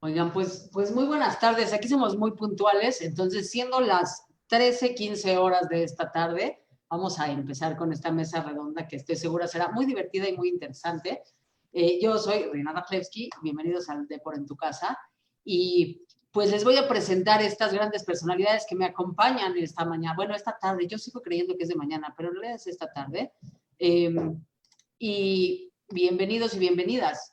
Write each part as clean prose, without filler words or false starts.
Oigan, pues muy buenas tardes. Aquí somos muy puntuales, entonces siendo las 13:15 de esta tarde, vamos a empezar con esta mesa redonda que estoy segura será muy divertida y muy interesante. Yo soy Renata Chlevsky, bienvenidos al Depor en tu casa, y pues les voy a presentar estas grandes personalidades que me acompañan esta mañana, bueno, esta tarde, yo sigo creyendo que es de mañana, pero en realidad es esta tarde. Y bienvenidos y bienvenidas.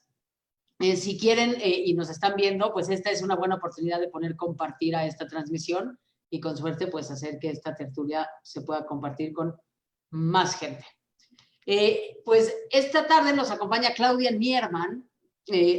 Si quieren y nos están viendo, pues esta es una buena oportunidad de poner compartir a esta transmisión y con suerte pues hacer que esta tertulia se pueda compartir con más gente. Pues esta tarde nos acompaña Claudia Nierman.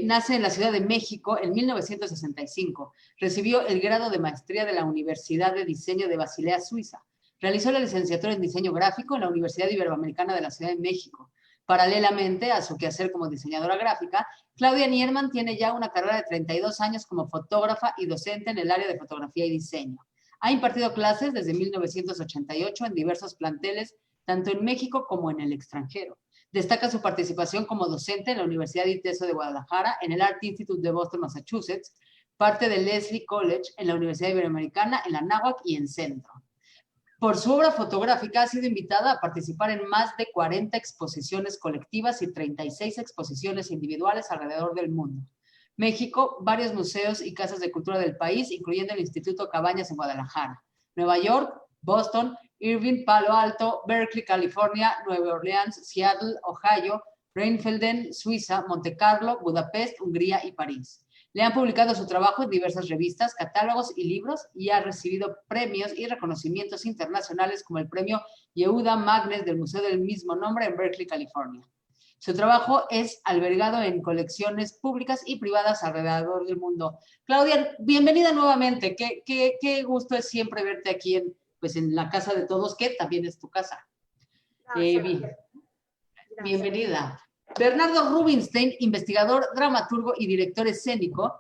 Nace en la Ciudad de México en 1965. Recibió el grado de maestría de la Universidad de Diseño de Basilea, Suiza. Realizó la licenciatura en Diseño Gráfico en la Universidad Iberoamericana de la Ciudad de México. Paralelamente a su quehacer como diseñadora gráfica, Claudia Nierman tiene ya una carrera de 32 años como fotógrafa y docente en el área de fotografía y diseño. Ha impartido clases desde 1988 en diversos planteles, tanto en México como en el extranjero. Destaca su participación como docente en la Universidad ITESO de Guadalajara, en el Art Institute de Boston, Massachusetts, parte del Lesley College en la Universidad Iberoamericana, en la NAWAC y en Centro. Por su obra fotográfica ha sido invitada a participar en más de 40 exposiciones colectivas y 36 exposiciones individuales alrededor del mundo. México, varios museos y casas de cultura del país, incluyendo el Instituto Cabañas en Guadalajara. Nueva York, Boston, Irving, Palo Alto, Berkeley, California, Nueva Orleans, Seattle, Ohio, Rheinfelden, Suiza, Monte Carlo, Budapest, Hungría y París. Le han publicado su trabajo en diversas revistas, catálogos y libros y ha recibido premios y reconocimientos internacionales como el premio Yehuda Magnes del Museo del mismo nombre en Berkeley, California. Su trabajo es albergado en colecciones públicas y privadas alrededor del mundo. Claudia, bienvenida nuevamente. Qué gusto es siempre verte aquí en la casa de todos, que también es tu casa. Bienvenida. Bernardo Rubinstein, investigador, dramaturgo y director escénico,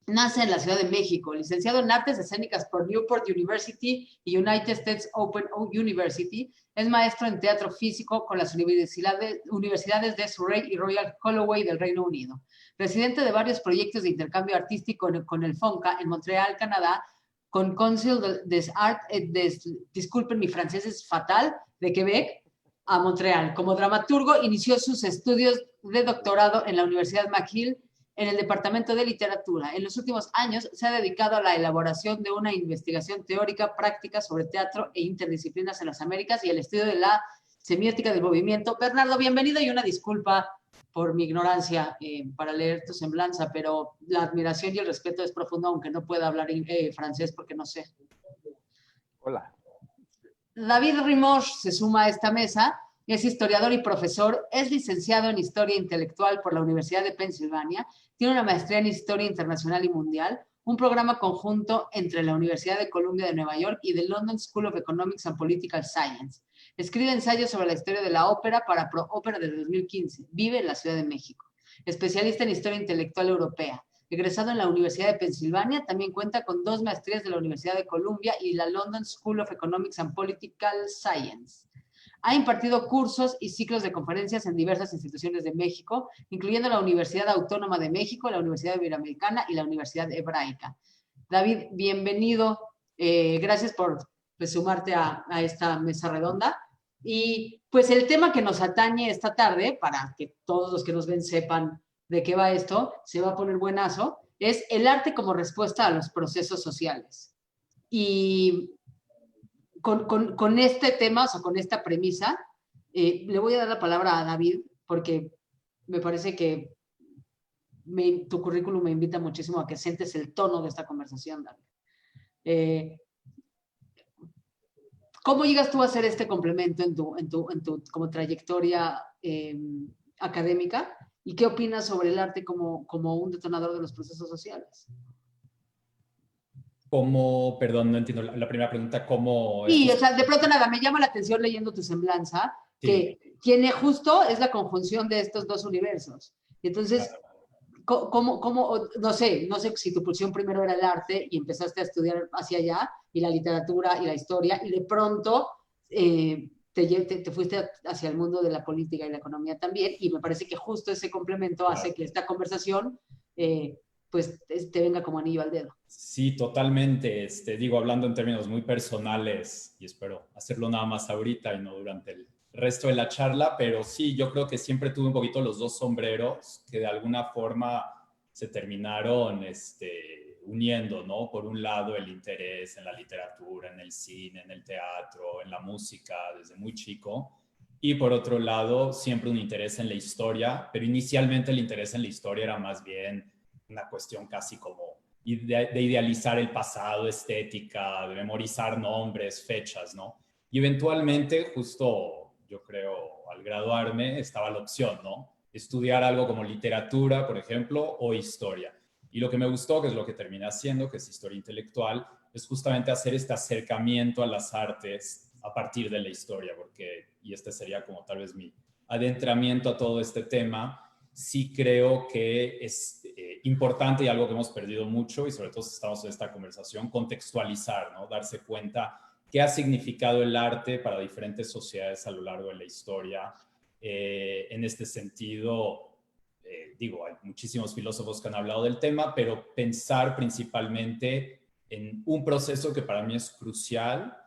nace en la Ciudad de México, licenciado en Artes Escénicas por Newport University y United States Open University. Es maestro en teatro físico con las universidades de Surrey y Royal Holloway del Reino Unido. Residente de varios proyectos de intercambio artístico con el FONCA en Montreal, Canadá, con Conseil des Arts, disculpen, mi francés es fatal, de Quebec, a Montreal. Como dramaturgo, inició sus estudios de doctorado en la Universidad McGill en el Departamento de Literatura. En los últimos años se ha dedicado a la elaboración de una investigación teórica práctica sobre teatro e interdisciplinas en las Américas y el estudio de la semiótica del movimiento. Bernardo, bienvenido y una disculpa por mi ignorancia para leer tu semblanza, pero la admiración y el respeto es profundo, aunque no pueda hablar francés porque no sé. Hola. David Rimosh se suma a esta mesa, es historiador y profesor, es licenciado en Historia Intelectual por la Universidad de Pensilvania, tiene una maestría en Historia Internacional y Mundial, un programa conjunto entre la Universidad de Columbia de Nueva York y the London School of Economics and Political Science. Escribe ensayos sobre la historia de la ópera para ProOpera desde 2015. Vive en la Ciudad de México. Especialista en Historia Intelectual Europea. egresado en la Universidad de Pensilvania, también cuenta con 2 maestrías de la Universidad de Columbia y la London School of Economics and Political Science. Ha impartido cursos y ciclos de conferencias en diversas instituciones de México, incluyendo la Universidad Autónoma de México, la Universidad Iberoamericana y la Universidad Hebraica. David, bienvenido. Gracias por sumarte a esta mesa redonda. Y pues el tema que nos atañe esta tarde, para que todos los que nos ven sepan de qué va esto, se va a poner buenazo, es el arte como respuesta a los procesos sociales. Y con este tema, o sea, con esta premisa, le voy a dar la palabra a David, porque me parece que tu currículum me invita muchísimo a que sientes el tono de esta conversación, David. ¿Cómo llegas tú a hacer este complemento en tu como trayectoria académica? ¿Y qué opinas sobre el arte como un detonador de los procesos sociales? ¿Cómo, perdón, no entiendo la primera pregunta, cómo... Sí, o sea, de pronto nada, me llama la atención leyendo tu semblanza, sí, que tiene justo, es la conjunción de estos dos universos. Entonces, claro, ¿cómo, no sé si tu pulsión primero era el arte y empezaste a estudiar hacia allá, y la literatura y la historia, y de pronto te fuiste hacia el mundo de la política y la economía también, y me parece que justo ese complemento hace que esta conversación pues te venga como anillo al dedo. Sí, totalmente. Digo, hablando en términos muy personales, y espero hacerlo nada más ahorita y no durante el resto de la charla, pero sí, yo creo que siempre tuve un poquito los dos sombreros que de alguna forma se terminaron uniendo, ¿no? Por un lado, el interés en la literatura, en el cine, en el teatro, en la música, desde muy chico. Y por otro lado, siempre un interés en la historia, pero inicialmente el interés en la historia era más bien una cuestión casi como de idealizar el pasado, estética, de memorizar nombres, fechas, ¿no? Y eventualmente, justo yo creo, al graduarme, estaba la opción, ¿no? Estudiar algo como literatura, por ejemplo, o historia. Y lo que me gustó, que es lo que terminé haciendo, que es historia intelectual, es justamente hacer este acercamiento a las artes a partir de la historia, porque, y este sería como tal vez mi adentramiento a todo este tema, sí creo que es importante y algo que hemos perdido mucho, y sobre todo si estamos en esta conversación, contextualizar, ¿no? Darse cuenta qué ha significado el arte para diferentes sociedades a lo largo de la historia. En este sentido, digo, hay muchísimos filósofos que han hablado del tema, pero pensar principalmente en un proceso que para mí es crucial,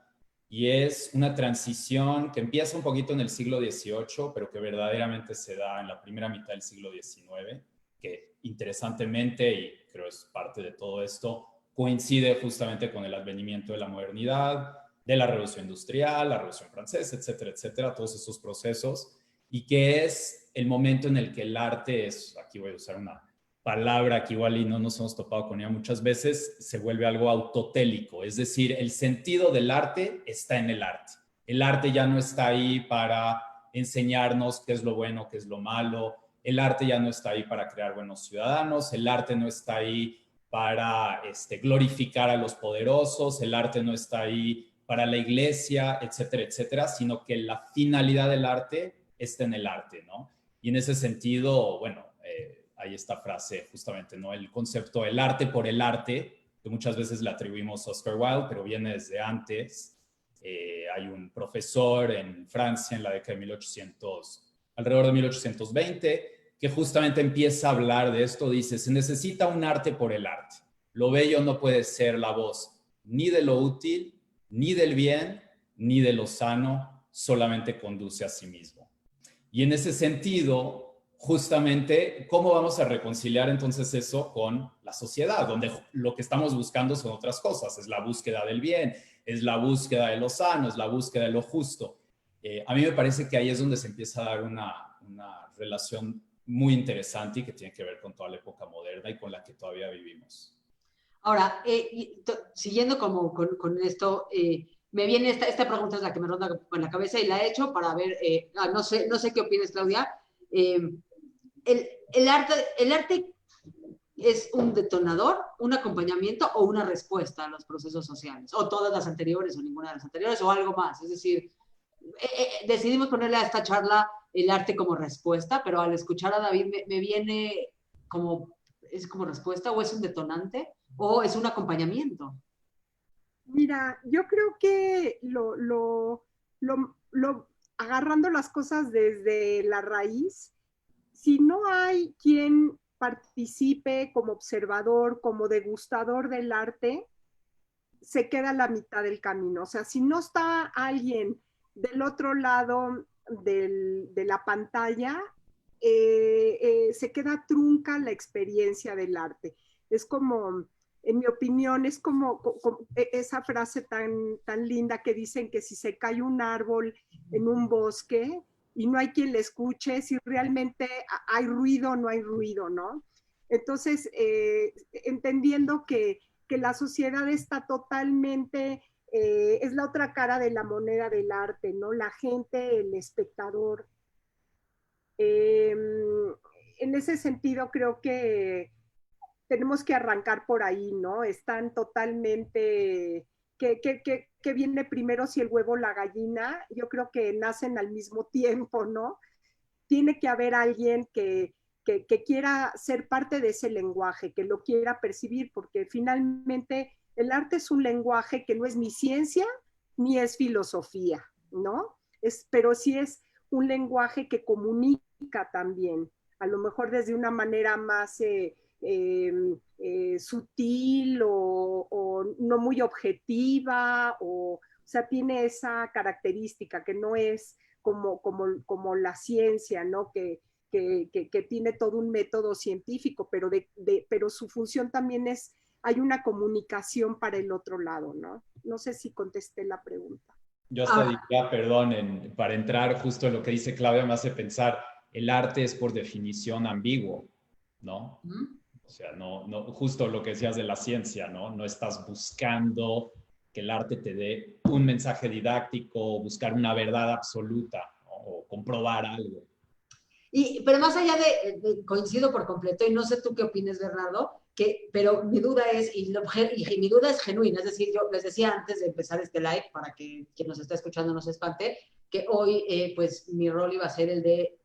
y es una transición que empieza un poquito en el siglo XVIII, pero que verdaderamente se da en la primera mitad del siglo XIX, que interesantemente, y creo es parte de todo esto, coincide justamente con el advenimiento de la modernidad, de la Revolución Industrial, la Revolución Francesa, etcétera, etcétera, todos esos procesos, y que es el momento en el que el arte es, aquí voy a usar una palabra que igual y no nos hemos topado con ella muchas veces, se vuelve algo autotélico, es decir, el sentido del arte está en el arte. El arte ya no está ahí para enseñarnos qué es lo bueno, qué es lo malo, el arte ya no está ahí para crear buenos ciudadanos, el arte no está ahí para glorificar a los poderosos, el arte no está ahí para la iglesia, etcétera, etcétera, sino que la finalidad del arte está en el arte, ¿no? Y en ese sentido, bueno, hay esta frase justamente, ¿no? El concepto del arte por el arte, que muchas veces le atribuimos a Oscar Wilde, pero viene desde antes. Hay un profesor en Francia en la década de 1800, alrededor de 1820, que justamente empieza a hablar de esto. Dice, se necesita un arte por el arte. Lo bello no puede ser la voz ni de lo útil, ni del bien, ni de lo sano, solamente conduce a sí mismo. Y en ese sentido, justamente, ¿cómo vamos a reconciliar entonces eso con la sociedad? Donde lo que estamos buscando son otras cosas, es la búsqueda del bien, es la búsqueda de lo sano, es la búsqueda de lo justo. A mí me parece que ahí es donde se empieza a dar una relación muy interesante y que tiene que ver con toda la época moderna y con la que todavía vivimos. Ahora, siguiendo como con esto, me viene esta pregunta, es la que me ronda en la cabeza y la he hecho para ver, no sé qué opinas, Claudia. El arte es un detonador, un acompañamiento o una respuesta a los procesos sociales, o todas las anteriores o ninguna de las anteriores o algo más. Es decir, decidimos ponerle a esta charla el arte como respuesta, pero al escuchar a David me viene como es como respuesta o es un detonante o es un acompañamiento? Mira, yo creo que agarrando las cosas desde la raíz, si no hay quien participe como observador, como degustador del arte, se queda a la mitad del camino. O sea, si no está alguien del otro lado de la pantalla, se queda trunca la experiencia del arte. Es como, en mi opinión, es como esa frase tan linda que dicen que si se cae un árbol en un bosque y no hay quien le escuche, si realmente hay ruido o no hay ruido, ¿no? Entonces, entendiendo que la sociedad está totalmente, es la otra cara de la moneda del arte, ¿no? La gente, el espectador. En ese sentido, creo que tenemos que arrancar por ahí, ¿no? Están totalmente, ¿qué viene primero, si el huevo o la gallina? Yo creo que nacen al mismo tiempo, ¿no? Tiene que haber alguien que quiera ser parte de ese lenguaje, que lo quiera percibir, porque finalmente el arte es un lenguaje que no es ni ciencia ni es filosofía, ¿no? Pero sí es un lenguaje que comunica también, a lo mejor desde una manera más sutil o no muy objetiva, o sea, tiene esa característica que no es como la ciencia, ¿no? Que tiene todo un método científico, pero su función también es, hay una comunicación para el otro lado, ¿no? No sé si contesté la pregunta. Yo hasta diría, perdón, para entrar justo en lo que dice Claudia, me hace pensar, el arte es por definición ambiguo, ¿no? O sea, justo lo que decías de la ciencia, ¿no? No estás buscando que el arte te dé un mensaje didáctico, buscar una verdad absoluta, ¿no? O comprobar algo. Pero más allá coincido por completo, y no sé tú qué opines, Bernardo, pero mi duda es, y mi duda es genuina, es decir, yo les decía antes de empezar este live, para que quien nos está escuchando no se espante, que hoy pues mi rol iba a ser el de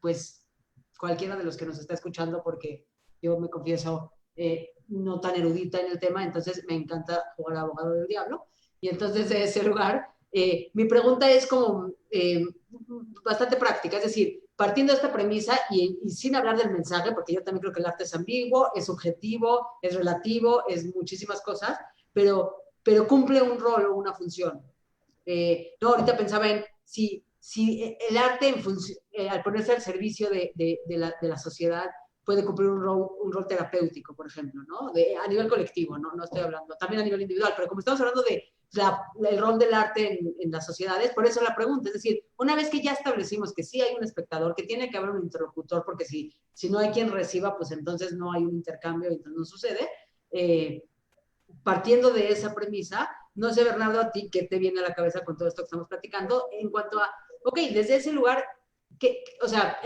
pues cualquiera de los que nos está escuchando, porque yo me confieso no tan erudita en el tema, entonces me encanta jugar a abogado del diablo, y entonces de ese lugar, mi pregunta es como bastante práctica, es decir, partiendo de esta premisa y sin hablar del mensaje, porque yo también creo que el arte es ambiguo, es subjetivo, es relativo, es muchísimas cosas, pero cumple un rol o una función. No, ahorita pensaba en si el arte al ponerse al servicio de la sociedad puede cumplir un rol terapéutico, por ejemplo, ¿no? A nivel colectivo, ¿no? No estoy hablando, también a nivel individual, pero como estamos hablando de el rol del arte en las sociedades, por eso la pregunta, es decir, una vez que ya establecimos que sí hay un espectador, que tiene que haber un interlocutor, porque si no hay quien reciba, pues entonces no hay un intercambio, entonces no sucede, partiendo de esa premisa, no sé, Bernardo, a ti, ¿qué te viene a la cabeza con todo esto que estamos platicando? En cuanto a, ok, desde ese lugar, o sea,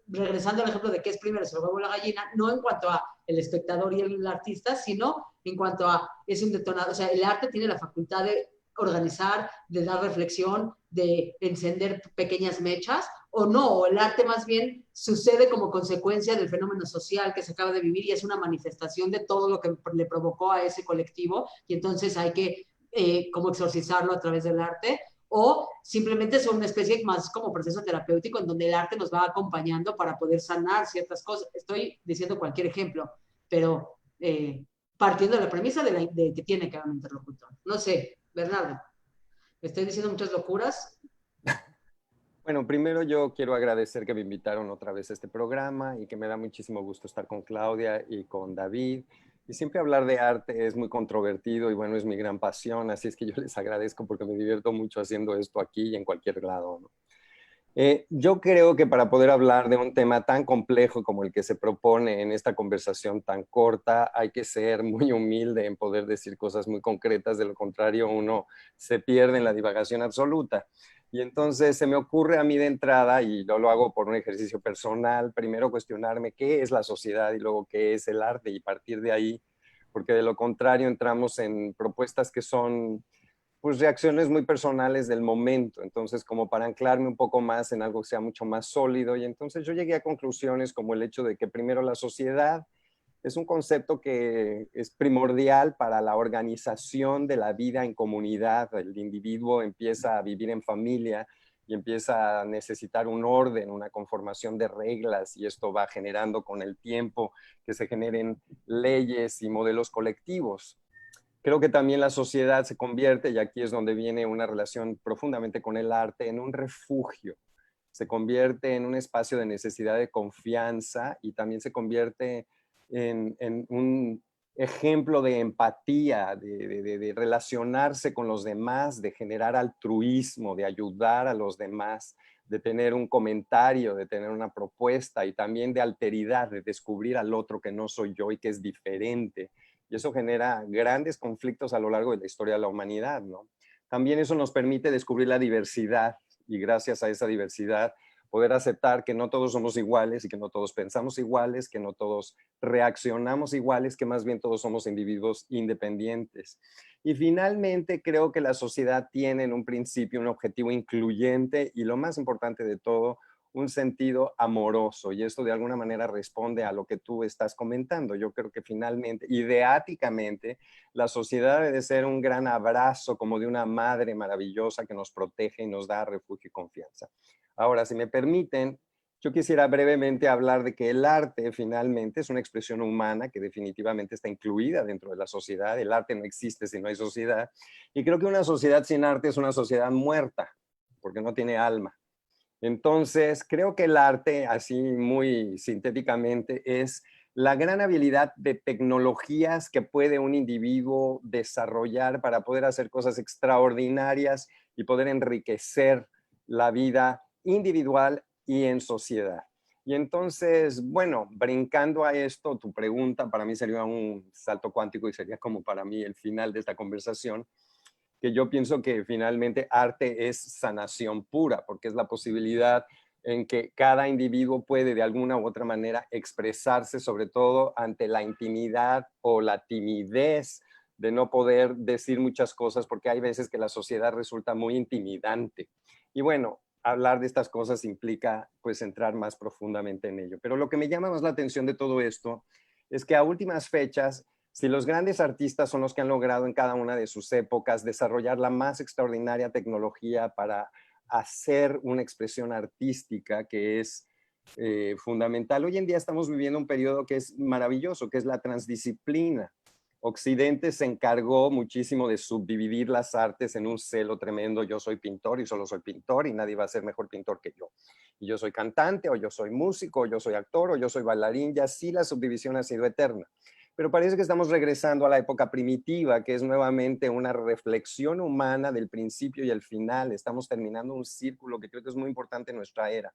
regresando al ejemplo de qué es primero, el huevo o la gallina, no en cuanto a el espectador y el artista, sino en cuanto a, es un detonador, o sea, el arte tiene la facultad de organizar, de dar reflexión, de encender pequeñas mechas, o no, o el arte más bien sucede como consecuencia del fenómeno social que se acaba de vivir y es una manifestación de todo lo que le provocó a ese colectivo y entonces hay que como exorcizarlo a través del arte, o simplemente son una especie más como proceso terapéutico en donde el arte nos va acompañando para poder sanar ciertas cosas. Estoy diciendo cualquier ejemplo, pero partiendo de la premisa de que tiene que haber un interlocutor. No sé, Bernardo, estoy diciendo muchas locuras. Bueno, primero yo quiero agradecer que me invitaron otra vez a este programa y que me da muchísimo gusto estar con Claudia y con David. Y siempre hablar de arte es muy controvertido y bueno, es mi gran pasión, así es que yo les agradezco porque me divierto mucho haciendo esto aquí y en cualquier lado, ¿no? Yo creo que para poder hablar de un tema tan complejo como el que se propone en esta conversación tan corta, hay que ser muy humilde en poder decir cosas muy concretas, de lo contrario uno se pierde en la divagación absoluta. Y entonces se me ocurre a mí de entrada, y yo lo hago por un ejercicio personal, primero cuestionarme qué es la sociedad y luego qué es el arte y partir de ahí, porque de lo contrario entramos en propuestas que son pues reacciones muy personales del momento, entonces como para anclarme un poco más en algo que sea mucho más sólido y entonces yo llegué a conclusiones como el hecho de que primero la sociedad es un concepto que es primordial para la organización de la vida en comunidad. El individuo empieza a vivir en familia y empieza a necesitar un orden, una conformación de reglas, y esto va generando con el tiempo que se generen leyes y modelos colectivos. Creo que también la sociedad se convierte, y aquí es donde viene una relación profundamente con el arte, en un refugio. Se convierte en un espacio de necesidad de confianza y también se convierte en un ejemplo de empatía, de relacionarse con los demás, de generar altruismo, de ayudar a los demás, de tener un comentario, de tener una propuesta y también de alteridad, de descubrir al otro que no soy yo y que es diferente. Y eso genera grandes conflictos a lo largo de la historia de la humanidad, ¿no? También eso nos permite descubrir la diversidad y gracias a esa diversidad poder aceptar que no todos somos iguales y que no todos pensamos iguales, que no todos reaccionamos iguales, que más bien todos somos individuos independientes. Y finalmente creo que la sociedad tiene en un principio un objetivo incluyente y lo más importante de todo, un sentido amoroso, y esto de alguna manera responde a lo que tú estás comentando. Yo creo que finalmente, ideáticamente, la sociedad debe ser un gran abrazo como de una madre maravillosa que nos protege y nos da refugio y confianza. Ahora, si me permiten, yo quisiera brevemente hablar de que el arte finalmente es una expresión humana que definitivamente está incluida dentro de la sociedad. El arte no existe si no hay sociedad, y creo que una sociedad sin arte es una sociedad muerta, porque no tiene alma. Entonces, creo que el arte, así muy sintéticamente, es la gran habilidad de tecnologías que puede un individuo desarrollar para poder hacer cosas extraordinarias y poder enriquecer la vida individual y en sociedad. Y entonces, bueno, brincando a esto, tu pregunta para mí sería un salto cuántico y sería como para mí el final de esta conversación, que yo pienso que finalmente arte es sanación pura, porque es la posibilidad en que cada individuo puede de alguna u otra manera expresarse, sobre todo ante la intimidad o la timidez de no poder decir muchas cosas, porque hay veces que la sociedad resulta muy intimidante. Y bueno, hablar de estas cosas implica pues entrar más profundamente en ello. Pero lo que me llama más la atención de todo esto es que a últimas fechas, si los grandes artistas son los que han logrado en cada una de sus épocas desarrollar la más extraordinaria tecnología para hacer una expresión artística que es fundamental, hoy en día estamos viviendo un periodo que es maravilloso, que es la transdisciplina. Occidente se encargó muchísimo de subdividir las artes en un celo tremendo. Yo soy pintor y solo soy pintor y nadie va a ser mejor pintor que yo. Y yo soy cantante o yo soy músico o yo soy actor o yo soy bailarín. Y así la subdivisión ha sido eterna. Pero parece que estamos regresando a la época primitiva, que es nuevamente una reflexión humana del principio y el final. Estamos terminando un círculo que creo que es muy importante en nuestra era.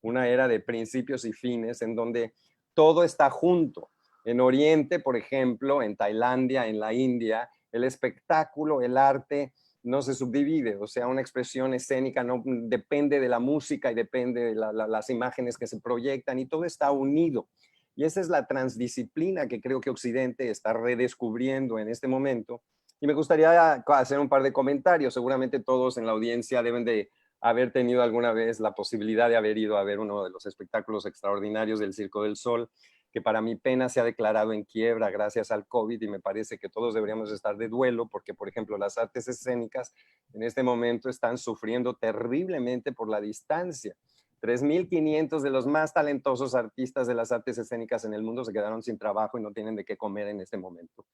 Una era de principios y fines en donde todo está junto. En Oriente, por ejemplo, en Tailandia, en la India, el espectáculo, el arte no se subdivide, o sea, una expresión escénica no depende de la música y depende de las imágenes que se proyectan y todo está unido. Y esa es la transdisciplina que creo que Occidente está redescubriendo en este momento. Y me gustaría hacer un par de comentarios. Seguramente todos en la audiencia deben de haber tenido alguna vez la posibilidad de haber ido a ver uno de los espectáculos extraordinarios del Circo del Sol, que para mi pena se ha declarado en quiebra gracias al COVID y me parece que todos deberíamos estar de duelo porque, por ejemplo, las artes escénicas en este momento están sufriendo terriblemente por la distancia. 3.500 de los más talentosos artistas de las artes escénicas en el mundo se quedaron sin trabajo y no tienen de qué comer en este momento.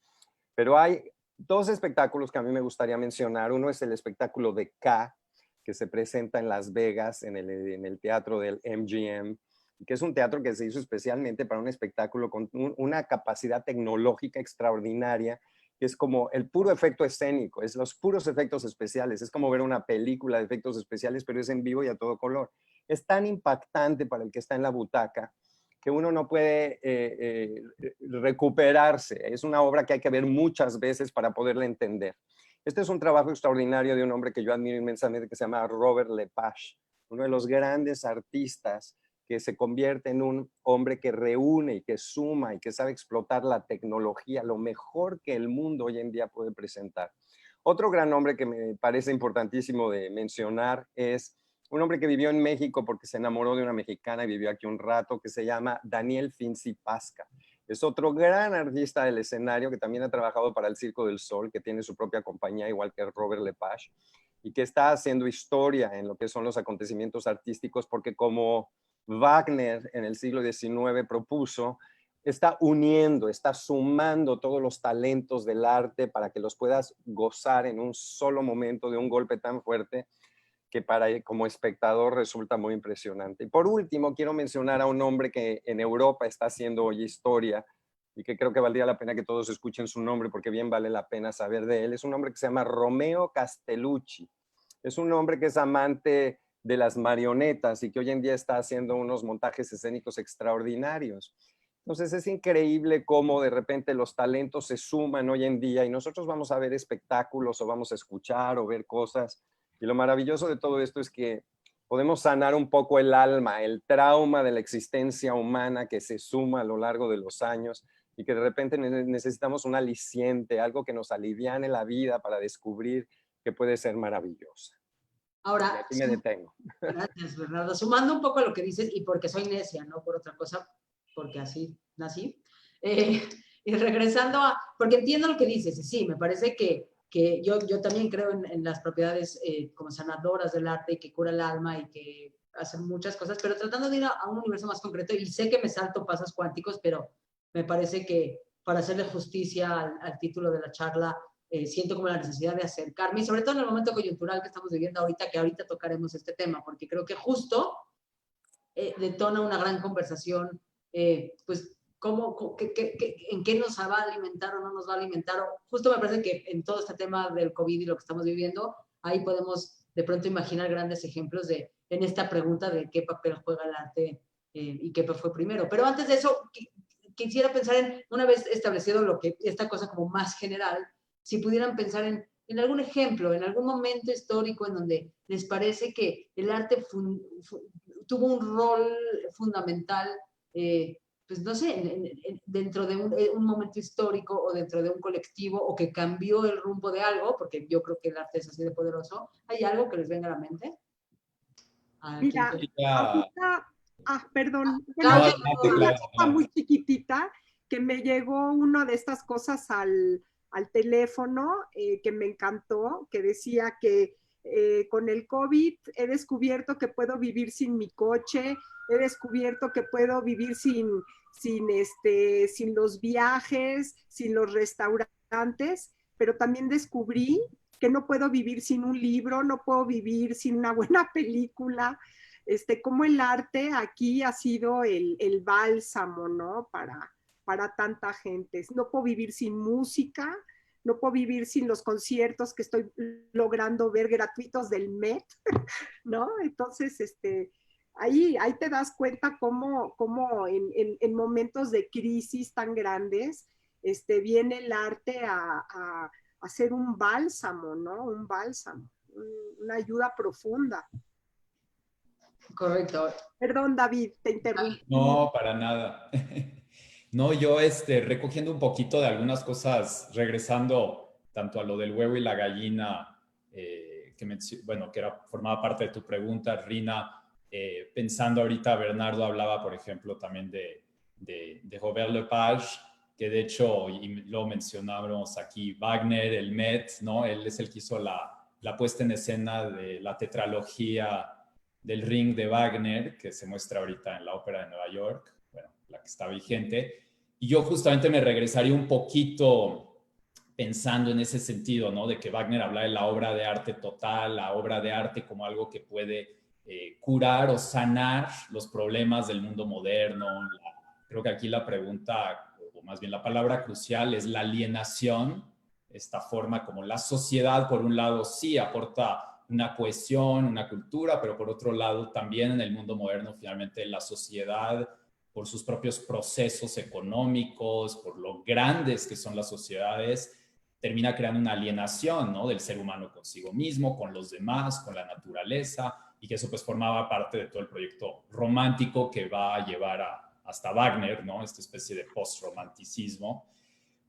Pero hay dos espectáculos que a mí me gustaría mencionar. Uno es el espectáculo de K, que se presenta en Las Vegas, en el teatro del MGM, que es un teatro que se hizo especialmente para un espectáculo con una capacidad tecnológica extraordinaria, que es como el puro efecto escénico, es los puros efectos especiales, es como ver una película de efectos especiales, pero es en vivo y a todo color. Es tan impactante para el que está en la butaca que uno no puede recuperarse. Es una obra que hay que ver muchas veces para poderla entender. Este es un trabajo extraordinario de un hombre que yo admiro inmensamente, que se llama Robert Lepage, uno de los grandes artistas que se convierte en un hombre que reúne y que suma y que sabe explotar la tecnología, lo mejor que el mundo hoy en día puede presentar. Otro gran hombre que me parece importantísimo de mencionar es un hombre que vivió en México porque se enamoró de una mexicana y vivió aquí un rato, que se llama Daniel Finzi Pasca. Es otro gran artista del escenario que también ha trabajado para el Circo del Sol, que tiene su propia compañía, igual que Robert Lepage, y que está haciendo historia en lo que son los acontecimientos artísticos, porque como Wagner en el siglo XIX propuso, está uniendo, está sumando todos los talentos del arte para que los puedas gozar en un solo momento de un golpe tan fuerte que como espectador resulta muy impresionante. Y por último, quiero mencionar a un hombre que en Europa está haciendo hoy historia y que creo que valdría la pena que todos escuchen su nombre porque bien vale la pena saber de él. Es un hombre que se llama Romeo Castellucci. Es un hombre que es amante de las marionetas y que hoy en día está haciendo unos montajes escénicos extraordinarios. Entonces es increíble cómo de repente los talentos se suman hoy en día y nosotros vamos a ver espectáculos o vamos a escuchar o ver cosas. Y lo maravilloso de todo esto es que podemos sanar un poco el alma, el trauma de la existencia humana que se suma a lo largo de los años y que de repente necesitamos un aliciente, algo que nos aliviane la vida para descubrir que puede ser maravillosa. Ahora, y aquí me detengo. Gracias, Bernardo. Sumando un poco a lo que dices, y porque soy necia, no por otra cosa, porque así nací. Y regresando porque entiendo lo que dices, y sí, me parece que yo también creo en las propiedades como sanadoras del arte y que cura el alma y que hacen muchas cosas, pero tratando de ir a un universo más concreto, y sé que me salto pasos cuánticos, pero me parece que para hacerle justicia al título de la charla, siento como la necesidad de acercarme, y sobre todo en el momento coyuntural que estamos viviendo ahorita, que ahorita tocaremos este tema, porque creo que justo detona una gran conversación, pues, ¿en qué nos va a alimentar o no nos va a alimentar? O justo me parece que en todo este tema del COVID y lo que estamos viviendo, ahí podemos de pronto imaginar grandes ejemplos en esta pregunta de qué papel juega el arte y qué fue primero. Pero antes de eso, quisiera pensar una vez establecido esta cosa como más general, si pudieran pensar en algún ejemplo, en algún momento histórico en donde les parece que el arte tuvo un rol fundamental, pues no sé, dentro de un momento histórico o dentro de un colectivo, o que cambió el rumbo de algo, porque yo creo que el arte es así de poderoso. ¿Hay algo que les venga a la mente? Mira, ahorita, perdón, Claro, una cosa muy chiquitita, que me llegó una de estas cosas al teléfono que me encantó, que decía que con el COVID he descubierto que puedo vivir sin mi coche, he descubierto que puedo vivir sin los viajes, sin los restaurantes, pero también descubrí que no puedo vivir sin un libro, no puedo vivir sin una buena película, como el arte aquí ha sido el bálsamo, ¿no? Para tanta gente. No puedo vivir sin música, no puedo vivir sin los conciertos que estoy logrando ver gratuitos del Met, ¿no? Entonces, ahí te das cuenta cómo en momentos de crisis tan grandes, viene el arte a hacer un bálsamo, ¿no? Un bálsamo, una ayuda profunda. Correcto. Perdón, David, te interrumpí. No, para nada. No, yo recogiendo un poquito de algunas cosas, regresando tanto a lo del huevo y la gallina, que formaba parte de tu pregunta, Rina, pensando ahorita, Bernardo hablaba, por ejemplo, también de Robert Lepage, que de hecho, y lo mencionábamos aquí, Wagner, el Met, ¿no? Él es el que hizo la puesta en escena de la tetralogía del Ring de Wagner, que se muestra ahorita en la Ópera de Nueva York, bueno, la que está vigente. Y yo justamente me regresaría un poquito pensando en ese sentido, ¿no? De que Wagner habla de la obra de arte total, la obra de arte como algo que puede curar o sanar los problemas del mundo moderno. Creo que aquí la pregunta, o más bien la palabra crucial, es la alienación, esta forma como la sociedad, por un lado, sí aporta una cohesión, una cultura, pero por otro lado también en el mundo moderno finalmente la sociedad, por sus propios procesos económicos, por lo grandes que son las sociedades, termina creando una alienación, ¿no? Del ser humano consigo mismo, con los demás, con la naturaleza, y que eso pues formaba parte de todo el proyecto romántico que va a llevar hasta Wagner, ¿no? Esta especie de post-romanticismo.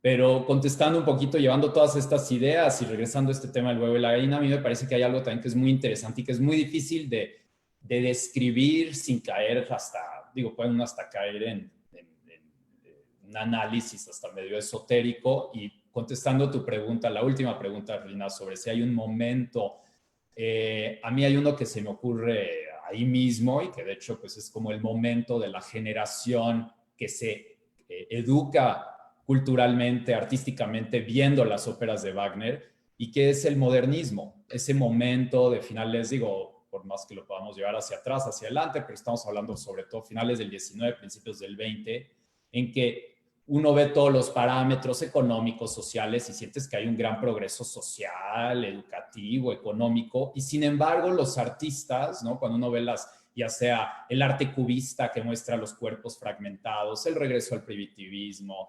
Pero contestando un poquito, llevando todas estas ideas y regresando a este tema del huevo y la gallina, a mí me parece que hay algo también que es muy interesante y que es muy difícil de describir sin caer pueden hasta caer en un análisis hasta medio esotérico. Y contestando tu pregunta, la última pregunta, Rina, sobre si hay un momento, a mí hay uno que se me ocurre ahí mismo y que de hecho pues es como el momento de la generación que se educa culturalmente, artísticamente, viendo las óperas de Wagner, y que es el modernismo, ese momento de finales, digo, por más que lo podamos llevar hacia atrás, hacia adelante, pero estamos hablando sobre todo finales del 19, principios del 20, en que uno ve todos los parámetros económicos, sociales, y sientes que hay un gran progreso social, educativo, económico, y sin embargo los artistas, ¿no? Cuando uno ve ya sea el arte cubista que muestra los cuerpos fragmentados, el regreso al primitivismo,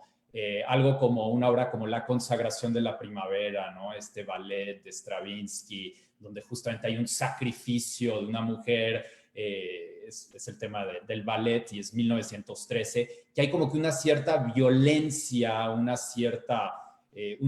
algo como una obra como La consagración de la primavera, ¿no? Este ballet de Stravinsky, donde justamente hay un sacrificio de una mujer, es el tema del ballet y es 1913, que hay como que una cierta violencia, un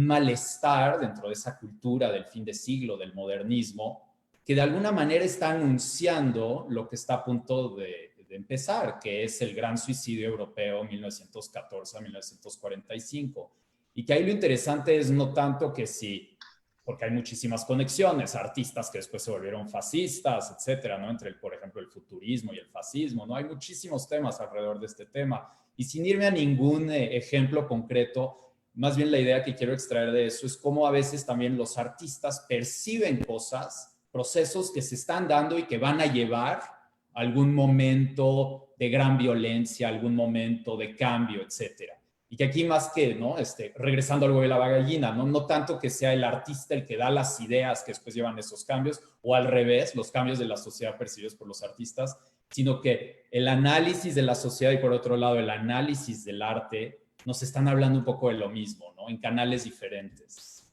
malestar dentro de esa cultura del fin de siglo, del modernismo, que de alguna manera está anunciando lo que está a punto de empezar, que es el gran suicidio europeo 1914-1945. Y que ahí lo interesante es no tanto que sí, porque hay muchísimas conexiones, artistas que después se volvieron fascistas, etcétera, ¿no? Entre, por ejemplo, el futurismo y el fascismo, ¿no? Hay muchísimos temas alrededor de este tema. Y sin irme a ningún ejemplo concreto, más bien la idea que quiero extraer de eso es cómo a veces también los artistas perciben cosas, procesos que se están dando y que van a llevar a algún momento de gran violencia, algún momento de cambio, etcétera. Y que aquí más que, ¿no? Regresando al huevo de la gallina, ¿no? No tanto que sea el artista el que da las ideas que después llevan esos cambios, o al revés, los cambios de la sociedad percibidos por los artistas, sino que el análisis de la sociedad y por otro lado el análisis del arte nos están hablando un poco de lo mismo, ¿no? En canales diferentes.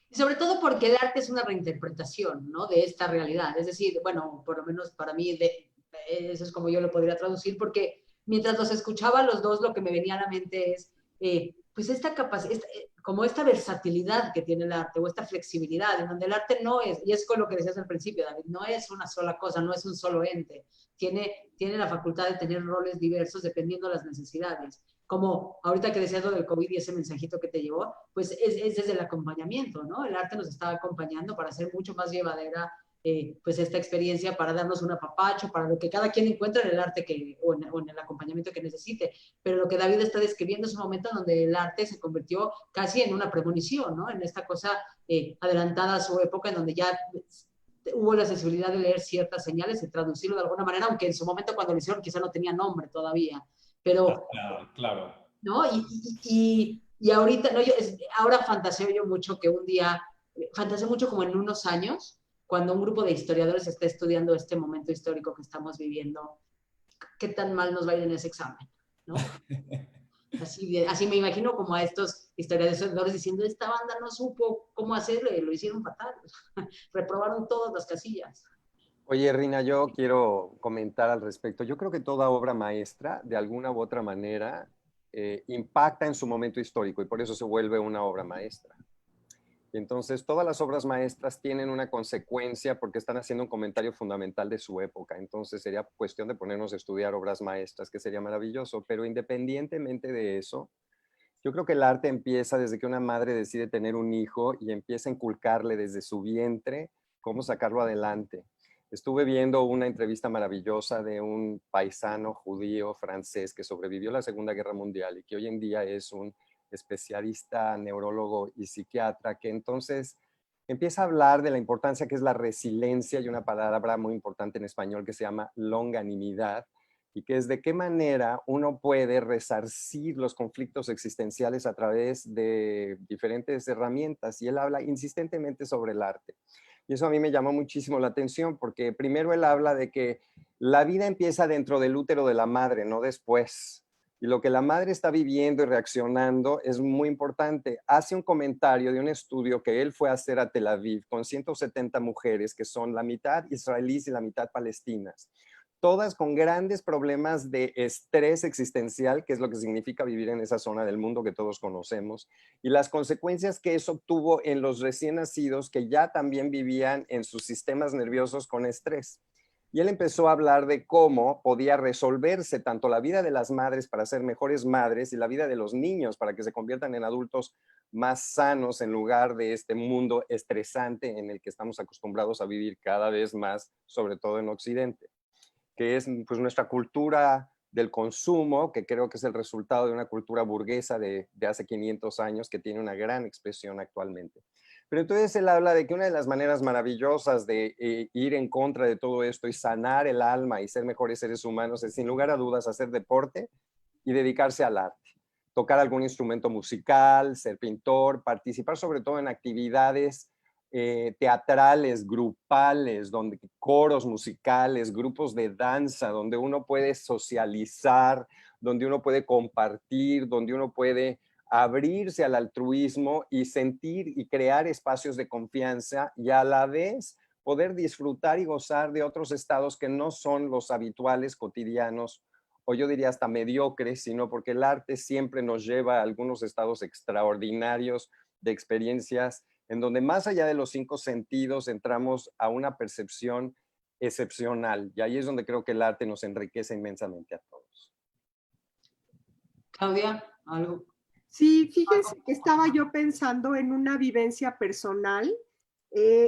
Y sobre todo porque el arte es una reinterpretación, ¿no? De esta realidad. Es decir, bueno, por lo menos para mí, eso es como yo lo podría traducir, porque mientras los escuchaba los dos, lo que me venía a la mente es, pues esta capacidad, como esta versatilidad que tiene el arte, o esta flexibilidad, en donde el arte no es, y es con lo que decías al principio, David, no es una sola cosa, no es un solo ente, tiene la facultad de tener roles diversos dependiendo de las necesidades. Como ahorita que decías lo del COVID y ese mensajito que te llevó, pues es desde el acompañamiento, ¿no? El arte nos está acompañando para hacer mucho más llevadera pues esta experiencia, para darnos un apapacho, para lo que cada quien encuentra en el arte o en el acompañamiento que necesite. Pero lo que David está describiendo es un momento donde el arte se convirtió casi en una premonición, ¿no? En esta cosa adelantada a su época, en donde ya hubo la sensibilidad de leer ciertas señales y traducirlo de alguna manera, aunque en su momento cuando lo hicieron quizá no tenía nombre todavía. Pero, claro. ¿no? Y ahorita, ¿no? Ahora fantaseo yo mucho que un día, fantaseo mucho como en unos años, cuando un grupo de historiadores está estudiando este momento histórico que estamos viviendo, qué tan mal nos va a ir en ese examen, ¿no? Así me imagino como a estos historiadores diciendo, esta banda no supo cómo hacerlo y lo hicieron fatal, reprobaron todas las casillas. Oye, Rina, yo quiero comentar al respecto. Yo creo que toda obra maestra, de alguna u otra manera, impacta en su momento histórico y por eso se vuelve una obra maestra. Y entonces todas las obras maestras tienen una consecuencia porque están haciendo un comentario fundamental de su época. Entonces sería cuestión de ponernos a estudiar obras maestras, que sería maravilloso. Pero independientemente de eso, yo creo que el arte empieza desde que una madre decide tener un hijo y empieza a inculcarle desde su vientre cómo sacarlo adelante. Estuve viendo una entrevista maravillosa de un paisano judío francés que sobrevivió a la Segunda Guerra Mundial y que hoy en día es un especialista, neurólogo y psiquiatra, que entonces empieza a hablar de la importancia que es la resiliencia y una palabra muy importante en español que se llama longanimidad, y que es de qué manera uno puede resarcir los conflictos existenciales a través de diferentes herramientas. Y él habla insistentemente sobre el arte. Y eso a mí me llamó muchísimo la atención, porque primero él habla de que la vida empieza dentro del útero de la madre, no después. Y lo que la madre está viviendo y reaccionando es muy importante. Hace un comentario de un estudio que él fue a hacer a Tel Aviv con 170 mujeres que son la mitad israelíes y la mitad palestinas. Todas con grandes problemas de estrés existencial, que es lo que significa vivir en esa zona del mundo que todos conocemos, y las consecuencias que eso tuvo en los recién nacidos que ya también vivían en sus sistemas nerviosos con estrés. Y él empezó a hablar de cómo podía resolverse tanto la vida de las madres para ser mejores madres y la vida de los niños para que se conviertan en adultos más sanos en lugar de este mundo estresante en el que estamos acostumbrados a vivir cada vez más, sobre todo en Occidente, que es pues nuestra cultura del consumo, que creo que es el resultado de una cultura burguesa de hace 500 años que tiene una gran expresión actualmente. Pero entonces él habla de que una de las maneras maravillosas de ir en contra de todo esto y sanar el alma y ser mejores seres humanos es sin lugar a dudas hacer deporte y dedicarse al arte. Tocar algún instrumento musical, ser pintor, participar sobre todo en actividades teatrales, grupales, donde coros musicales, grupos de danza, donde uno puede socializar, donde uno puede compartir, donde uno puede abrirse al altruismo y sentir y crear espacios de confianza y a la vez poder disfrutar y gozar de otros estados que no son los habituales, cotidianos, o yo diría hasta mediocres, sino porque el arte siempre nos lleva a algunos estados extraordinarios de experiencias en donde más allá de los 5 sentidos entramos a una percepción excepcional. Y ahí es donde creo que el arte nos enriquece inmensamente a todos. Claudia, ¿algo? Sí, fíjense que estaba yo pensando en una vivencia personal.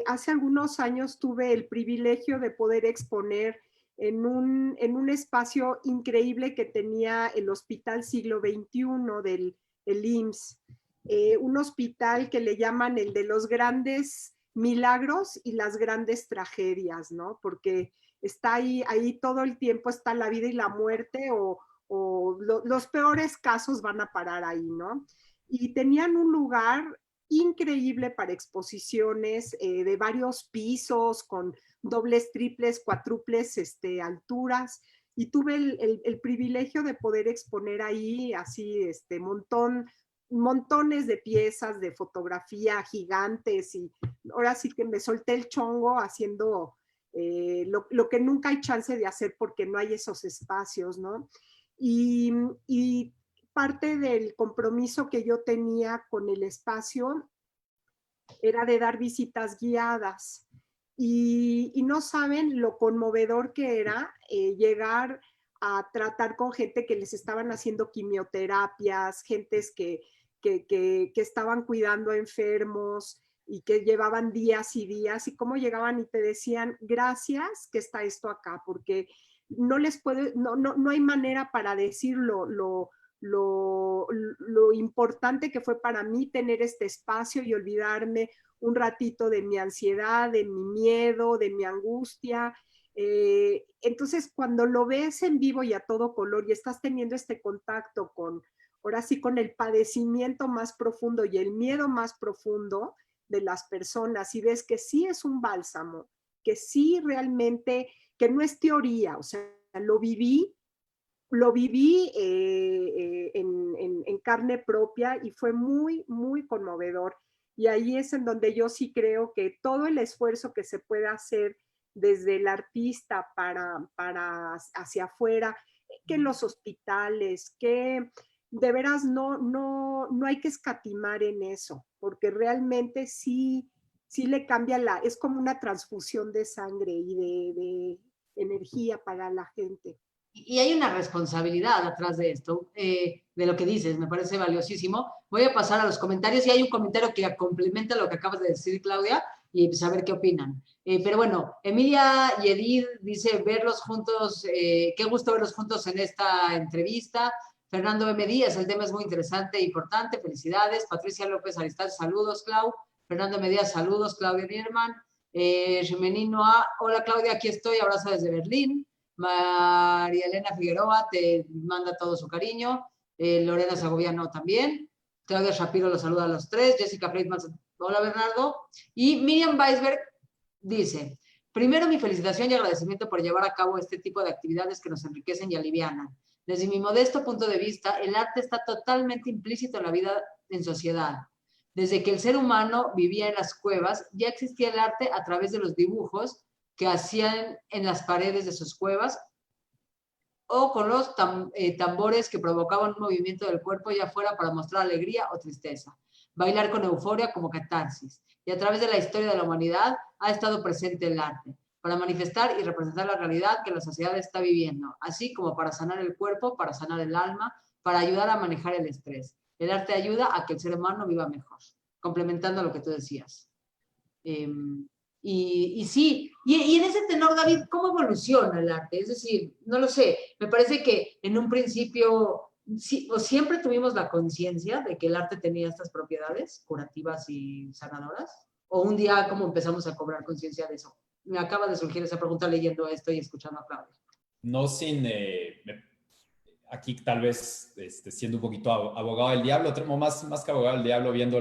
Hace algunos años tuve el privilegio de poder exponer en un espacio increíble que tenía el Hospital Siglo XXI del IMSS. Un hospital que le llaman el de los grandes milagros y las grandes tragedias, ¿no? Porque está ahí todo el tiempo está la vida y la muerte o los peores casos van a parar ahí, ¿no? Y tenían un lugar increíble para exposiciones de varios pisos, con dobles, triples, cuádruples alturas, y tuve el privilegio de poder exponer ahí así montones de piezas de fotografía gigantes, y ahora sí que me solté el chongo haciendo lo que nunca hay chance de hacer porque no hay esos espacios, ¿no? Y parte del compromiso que yo tenía con el espacio era de dar visitas guiadas. Y no saben lo conmovedor que era llegar a tratar con gente que les estaban haciendo quimioterapias, gentes que estaban cuidando a enfermos y que llevaban días y días, y cómo llegaban y te decían, gracias que está esto acá, porque no les puede, no hay manera para decirlo lo importante que fue para mí tener este espacio y olvidarme un ratito de mi ansiedad, de mi miedo, de mi angustia. Entonces, cuando lo ves en vivo y a todo color y estás teniendo este contacto con, ahora sí, con el padecimiento más profundo y el miedo más profundo de las personas, y ves que sí es un bálsamo, que sí realmente, que no es teoría, o sea, lo viví en carne propia y fue muy, muy conmovedor. Y ahí es en donde yo sí creo que todo el esfuerzo que se puede hacer desde el artista para hacia afuera, que en los hospitales, que de veras no hay que escatimar en eso, porque realmente sí le cambia es como una transfusión de sangre y de energía para la gente. Y hay una responsabilidad atrás de esto, de lo que dices, me parece valiosísimo. Voy a pasar a los comentarios y hay un comentario que complementa lo que acabas de decir, Claudia, y pues a ver qué opinan. Pero bueno, Emilia y Edith dice verlos juntos, qué gusto verlos juntos en esta entrevista. Fernando M. Díaz, el tema es muy interesante e importante, felicidades. Patricia López Aristán, saludos, Clau. Fernando M. Díaz, saludos, Claudia Nierman. Remenino A, hola Claudia, aquí estoy, abrazo desde Berlín. María Elena Figueroa te manda todo su cariño. Lorena Segoviano también. Claudia Shapiro los saluda a los tres. Jessica Freitman, hola Bernardo. Y Miriam Weisberg dice, primero mi felicitación y agradecimiento por llevar a cabo este tipo de actividades que nos enriquecen y alivianan. Desde mi modesto punto de vista, el arte está totalmente implícito en la vida en sociedad. Desde que el ser humano vivía en las cuevas, ya existía el arte a través de los dibujos que hacían en las paredes de sus cuevas o con los tambores que provocaban un movimiento del cuerpo ya fuera para mostrar alegría o tristeza. Bailar con euforia como catarsis. Y a través de la historia de la humanidad ha estado presente el arte. para manifestar y representar la realidad que la sociedad está viviendo, así como para sanar el cuerpo, para sanar el alma, para ayudar a manejar el estrés. El arte ayuda a que el ser humano viva mejor, complementando lo que tú decías. Y sí, y en ese tenor, David, ¿cómo evoluciona el arte? Es decir, no lo sé, me parece que en un principio sí, o siempre tuvimos la conciencia de que el arte tenía estas propiedades curativas y sanadoras, o un día como empezamos a cobrar conciencia de eso. Me acaba de surgir esa pregunta leyendo esto y escuchando a Claudia. No sin, aquí tal vez siendo un poquito abogado del diablo, más que abogado del diablo, viendo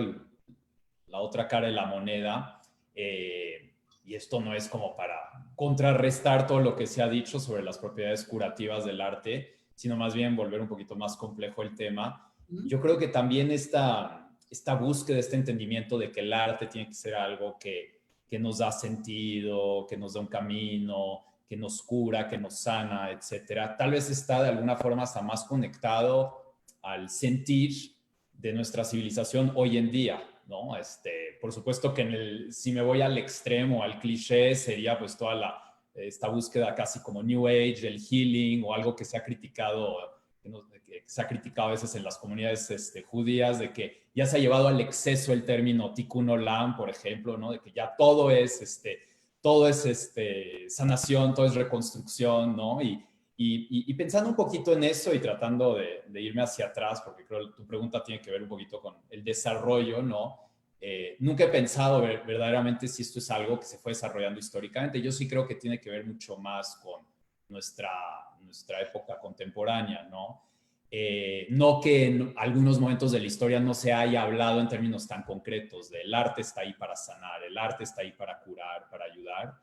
la otra cara de la moneda, y esto no es como para contrarrestar todo lo que se ha dicho sobre las propiedades curativas del arte, sino más bien volver un poquito más complejo el tema. Yo creo que también esta búsqueda, este entendimiento de que el arte tiene que ser algo que nos da sentido, que nos da un camino, que nos cura, que nos sana, etcétera, tal vez está de alguna forma hasta más conectado al sentir de nuestra civilización hoy en día, ¿no? Por supuesto que si me voy al extremo, al cliché, sería pues toda esta búsqueda casi como New Age, el healing o algo que se ha criticado, que se ha criticado a veces en las comunidades judías, de que ya se ha llevado al exceso el término tikkun olam, por ejemplo, ¿no? De que ya todo es sanación, todo es reconstrucción, ¿no? Y pensando un poquito en eso y tratando de irme hacia atrás, porque creo que tu pregunta tiene que ver un poquito con el desarrollo, ¿no? Nunca he pensado verdaderamente si esto es algo que se fue desarrollando históricamente. Yo sí creo que tiene que ver mucho más con nuestra época contemporánea, ¿no? No que en algunos momentos de la historia no se haya hablado en términos tan concretos del arte está ahí para sanar, el arte está ahí para curar, para ayudar,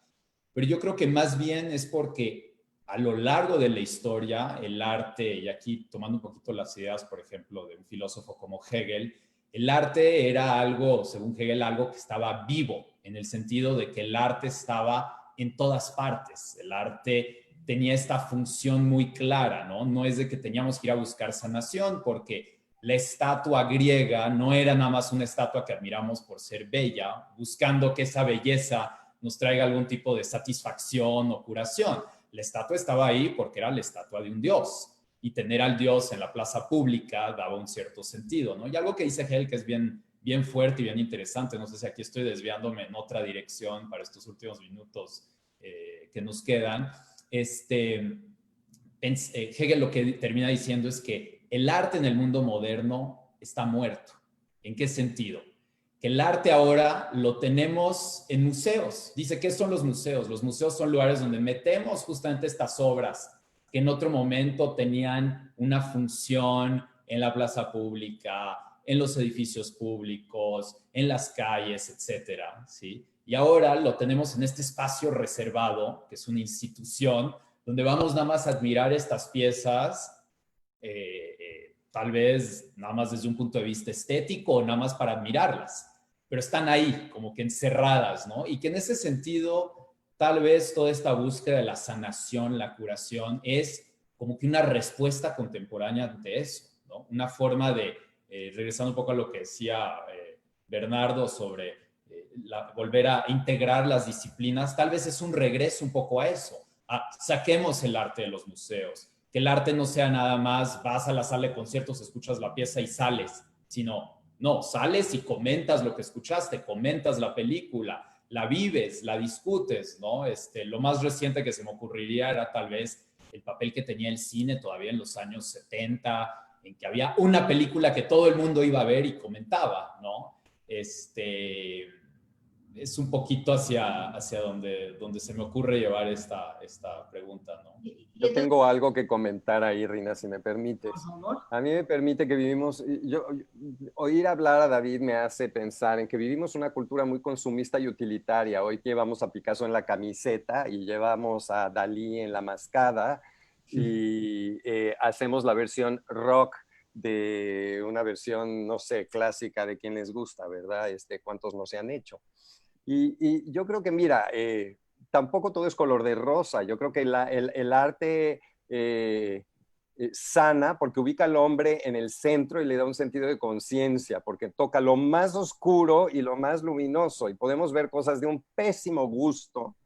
pero yo creo que más bien es porque a lo largo de la historia el arte, y aquí tomando un poquito las ideas, por ejemplo, de un filósofo como Hegel, el arte era algo, según Hegel, algo que estaba vivo, en el sentido de que el arte estaba en todas partes, el arte tenía esta función muy clara, ¿no? No es de que teníamos que ir a buscar sanación, porque la estatua griega no era nada más una estatua que admiramos por ser bella, buscando que esa belleza nos traiga algún tipo de satisfacción o curación. La estatua estaba ahí porque era la estatua de un dios, y tener al dios en la plaza pública daba un cierto sentido, ¿no? Y algo que dice Hegel que es bien fuerte y bien interesante, no sé si aquí estoy desviándome en otra dirección para estos últimos minutos que nos quedan, Hegel lo que termina diciendo es que el arte en el mundo moderno está muerto. ¿En qué sentido? Que el arte ahora lo tenemos en museos. Dice, ¿qué son los museos? Los museos son lugares donde metemos justamente estas obras que en otro momento tenían una función en la plaza pública, en los edificios públicos, en las calles, etcétera, ¿sí? Y ahora lo tenemos en este espacio reservado, que es una institución, donde vamos nada más a admirar estas piezas, tal vez nada más desde un punto de vista estético o nada más para admirarlas, pero están ahí, como que encerradas, ¿no? Y que en ese sentido, tal vez toda esta búsqueda de la sanación, la curación, es como que una respuesta contemporánea ante eso, ¿no? Una forma de, regresando un poco a lo que decía Bernardo sobre volver a integrar las disciplinas, tal vez es un regreso un poco a eso. Saquemos el arte de los museos, que el arte no sea nada más vas a la sala de conciertos, escuchas la pieza y sales, sino, no, sales y comentas lo que escuchaste, comentas la película, la vives, la discutes, ¿no? Lo más reciente que se me ocurriría era tal vez el papel que tenía el cine todavía en los años 70, en que había una película que todo el mundo iba a ver y comentaba, ¿no? Es un poquito hacia donde se me ocurre llevar esta pregunta, ¿no? Yo tengo algo que comentar ahí, Rina, si me permites. Por favor. A mí me permite que vivimos, oír hablar a David me hace pensar en que vivimos una cultura muy consumista y utilitaria. Hoy llevamos a Picasso en la camiseta y llevamos a Dalí en la mascada y hacemos la versión rock de una versión, no sé, clásica de quien les gusta, ¿verdad? ¿Cuántos no se han hecho? Y yo creo que, mira, tampoco todo es color de rosa. Yo creo que el arte sana porque ubica al hombre en el centro y le da un sentido de conciencia, porque toca lo más oscuro y lo más luminoso. Y podemos ver cosas de un pésimo gusto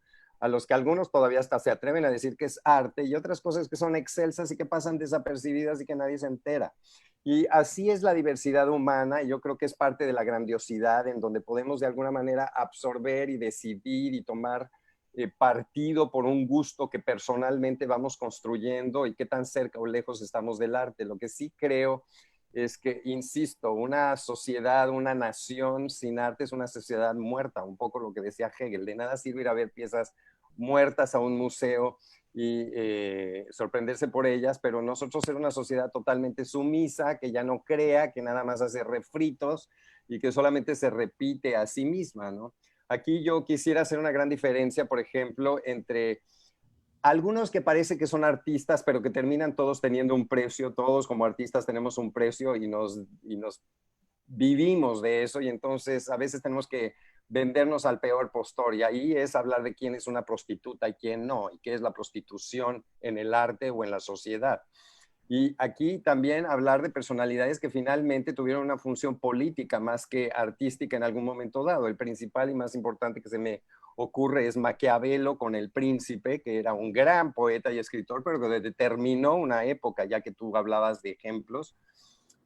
a los que algunos todavía hasta se atreven a decir que es arte, y otras cosas que son excelsas y que pasan desapercibidas y que nadie se entera. Y así es la diversidad humana, y yo creo que es parte de la grandiosidad en donde podemos de alguna manera absorber y decidir y tomar partido por un gusto que personalmente vamos construyendo y qué tan cerca o lejos estamos del arte. Lo que sí creo es que, insisto, una sociedad, una nación sin arte es una sociedad muerta, un poco lo que decía Hegel. De nada sirve ir a ver piezas muertas a un museo y sorprenderse por ellas, pero nosotros ser una sociedad totalmente sumisa, que ya no crea, que nada más hace refritos y que solamente se repite a sí misma, ¿no? Aquí yo quisiera hacer una gran diferencia, por ejemplo, entre algunos que parece que son artistas, pero que terminan todos teniendo un precio, todos como artistas tenemos un precio y nos vivimos de eso, y entonces a veces tenemos que vendernos al peor postor, y ahí es hablar de quién es una prostituta y quién no, y qué es la prostitución en el arte o en la sociedad. Y aquí también hablar de personalidades que finalmente tuvieron una función política más que artística en algún momento dado. El principal y más importante que se me ocurre es Maquiavelo con El Príncipe, que era un gran poeta y escritor, pero que determinó una época, ya que tú hablabas de ejemplos.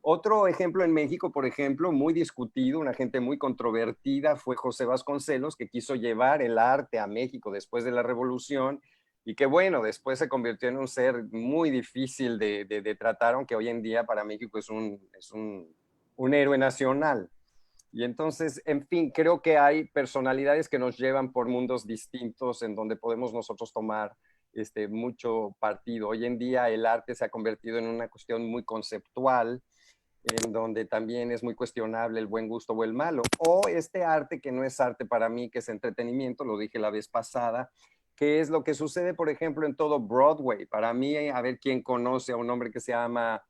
Otro ejemplo en México, por ejemplo, muy discutido, una gente muy controvertida, fue José Vasconcelos, que quiso llevar el arte a México después de la Revolución, y que bueno, después se convirtió en un ser muy difícil de tratar, aunque hoy en día para México es un héroe nacional. Y entonces, en fin, creo que hay personalidades que nos llevan por mundos distintos en donde podemos nosotros tomar mucho partido. Hoy en día el arte se ha convertido en una cuestión muy conceptual, en donde también es muy cuestionable el buen gusto o el malo. O este arte que no es arte para mí, que es entretenimiento, lo dije la vez pasada, que es lo que sucede, por ejemplo, en todo Broadway. Para mí, a ver quién conoce a un hombre que se llama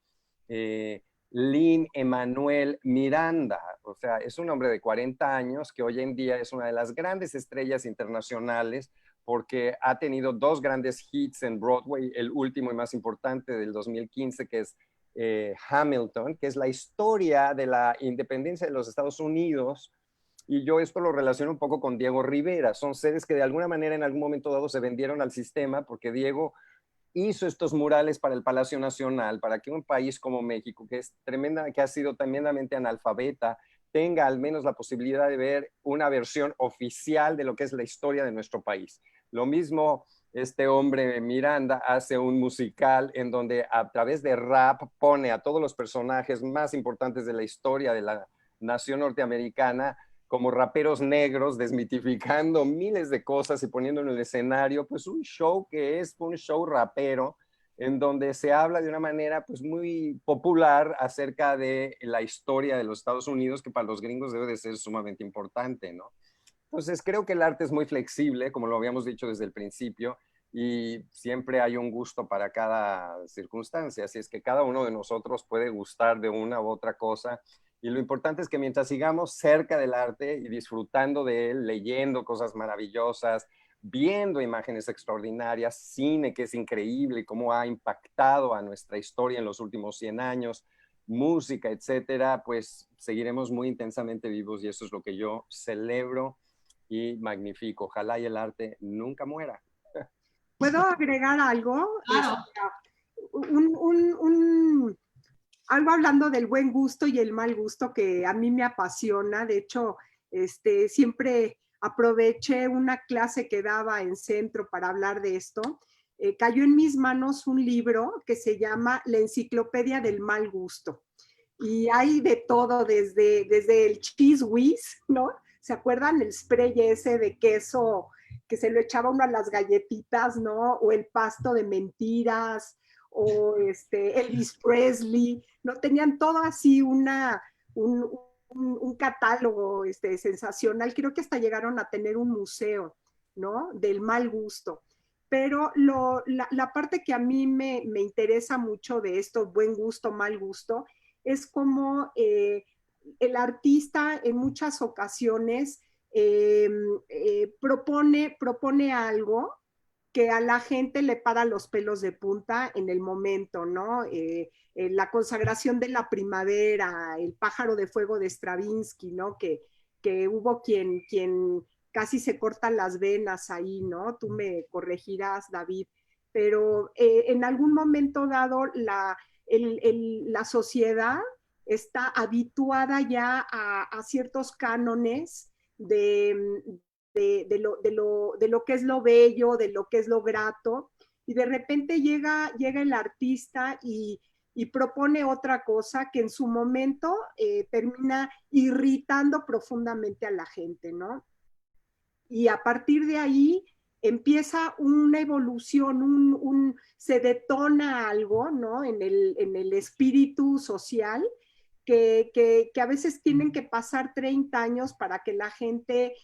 Lin-Manuel Miranda. O sea, es un hombre de 40 años que hoy en día es una de las grandes estrellas internacionales porque ha tenido dos grandes hits en Broadway, el último y más importante del 2015, que es Hamilton, que es la historia de la independencia de los Estados Unidos. Y yo esto lo relaciono un poco con Diego Rivera. Son seres que de alguna manera en algún momento dado se vendieron al sistema porque Diego hizo estos murales para el Palacio Nacional, para que un país como México, que ha sido tremendamente analfabeta, tenga al menos la posibilidad de ver una versión oficial de lo que es la historia de nuestro país. Lo mismo este hombre Miranda hace un musical en donde a través de rap pone a todos los personajes más importantes de la historia de la nación norteamericana como raperos negros, desmitificando miles de cosas y poniendo en el escenario pues un show que es un show rapero, en donde se habla de una manera pues muy popular acerca de la historia de los Estados Unidos, que para los gringos debe de ser sumamente importante, ¿no? Entonces creo que el arte es muy flexible, como lo habíamos dicho desde el principio, y siempre hay un gusto para cada circunstancia, así es que cada uno de nosotros puede gustar de una u otra cosa, y lo importante es que mientras sigamos cerca del arte y disfrutando de él, leyendo cosas maravillosas, viendo imágenes extraordinarias, cine que es increíble y cómo ha impactado a nuestra historia en los últimos 100 años, música, etcétera, pues seguiremos muy intensamente vivos, y eso es lo que yo celebro y magnifico. Ojalá y el arte nunca muera. ¿Puedo agregar algo? Claro. Algo hablando del buen gusto y el mal gusto que a mí me apasiona. De hecho, siempre aproveché una clase que daba en centro para hablar de esto. Cayó en mis manos un libro que se llama La Enciclopedia del Mal Gusto. Y hay de todo, desde el cheese whiz, ¿no? ¿Se acuerdan el spray ese de queso que se lo echaba uno a las galletitas, ¿no? O el pasto de mentiras, o Elvis Presley, ¿no? Tenían todo así un catálogo sensacional. Creo que hasta llegaron a tener un museo, ¿no? Del mal gusto. Pero la parte que a mí me interesa mucho de esto, buen gusto, mal gusto, es como el artista en muchas ocasiones propone algo que a la gente le para los pelos de punta en el momento, ¿no? La consagración de la primavera, el pájaro de fuego de Stravinsky, ¿no? Que hubo quien casi se cortan las venas ahí, ¿no? Tú me corregirás, David, pero en algún momento dado la sociedad está habituada ya a ciertos cánones de lo que es lo bello, de lo que es lo grato, y de repente llega el artista y propone otra cosa que en su momento termina irritando profundamente a la gente, ¿no? Y a partir de ahí empieza una evolución, se detona algo, ¿no? En el espíritu social, que a veces tienen que pasar 30 años para que la gente